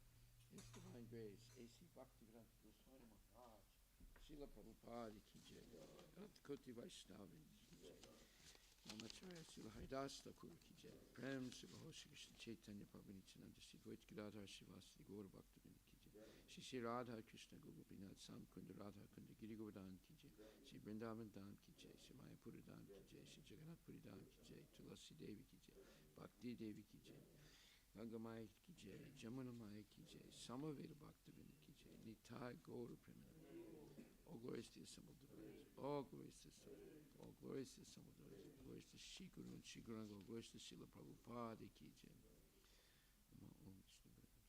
His Divine Grace, A.C. Bhaktivedanta Goswami Maharaj, Srila Prabhupada Ki Jai, Koti Vaishnavi Ki Jai, Namacharya Srila Haridas Thakur Ki Jai, Prem Srila Hoshi Krishna Chaitanya Prabhu Nityananda Sri Dvaita Gadadhar Srivasadi Gaura Bhaktivinoda Ki Jai, Shri Shri Radha Krishna Gopinath Sam Kunda Radha Kunda Giri Govardhan Ki Jai, Shri Vrindavan Dham Ki Jai, Shri Mayapura Dham Ki Jai, Shri Jagannath Puri Dham Ki Jai, Tulasi Devi Ki Jai, Bhakti Devi Ki Jai, Ganga Maya Ki Jai, Jamuna Maya Ki Jai, Samaveda Bhaktivinoda Ki Jai, Nitai Gaura Premananda. All glories to the assembled devotees. All glories to the assembled. All glories to the assembled devotees. All glories to Shri Guru and Shri Gauranga. All glories to Srila Prabhupada Ki Jai. Namo Om Vishnu Padaya.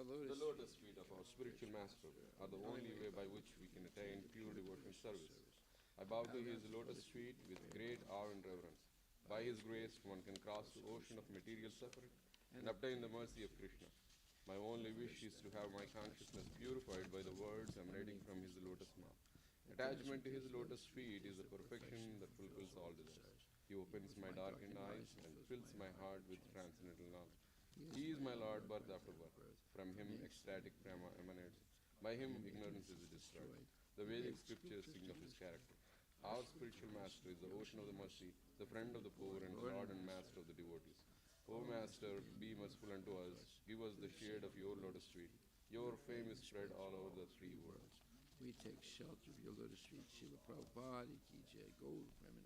The lotus feet of our spiritual master are the only way by which we can attain pure devotion service. I bow to his lotus feet with great awe and reverence. By his grace, one can cross the ocean of material suffering and obtain the mercy of Krishna. My only wish is to have my consciousness purified by the words emanating from his lotus mouth. Attachment to his lotus feet is the perfection that fulfills all desires. He opens my darkened eyes and fills my heart with transcendental knowledge. He is my Lord, birth after birth. From him ecstatic prema emanates. By him ignorance is destroyed. The Vedic scriptures sing of his character. Our spiritual master is the ocean of the mercy, the friend of the poor, and the Lord and master of the devotees. O Master, be merciful unto us. Give us the shade of your lotus feet. Your fame is spread all over the three worlds. We take shelter of your lotus feet. Srila Prabhupada Ki Jai. Gaura Premananda.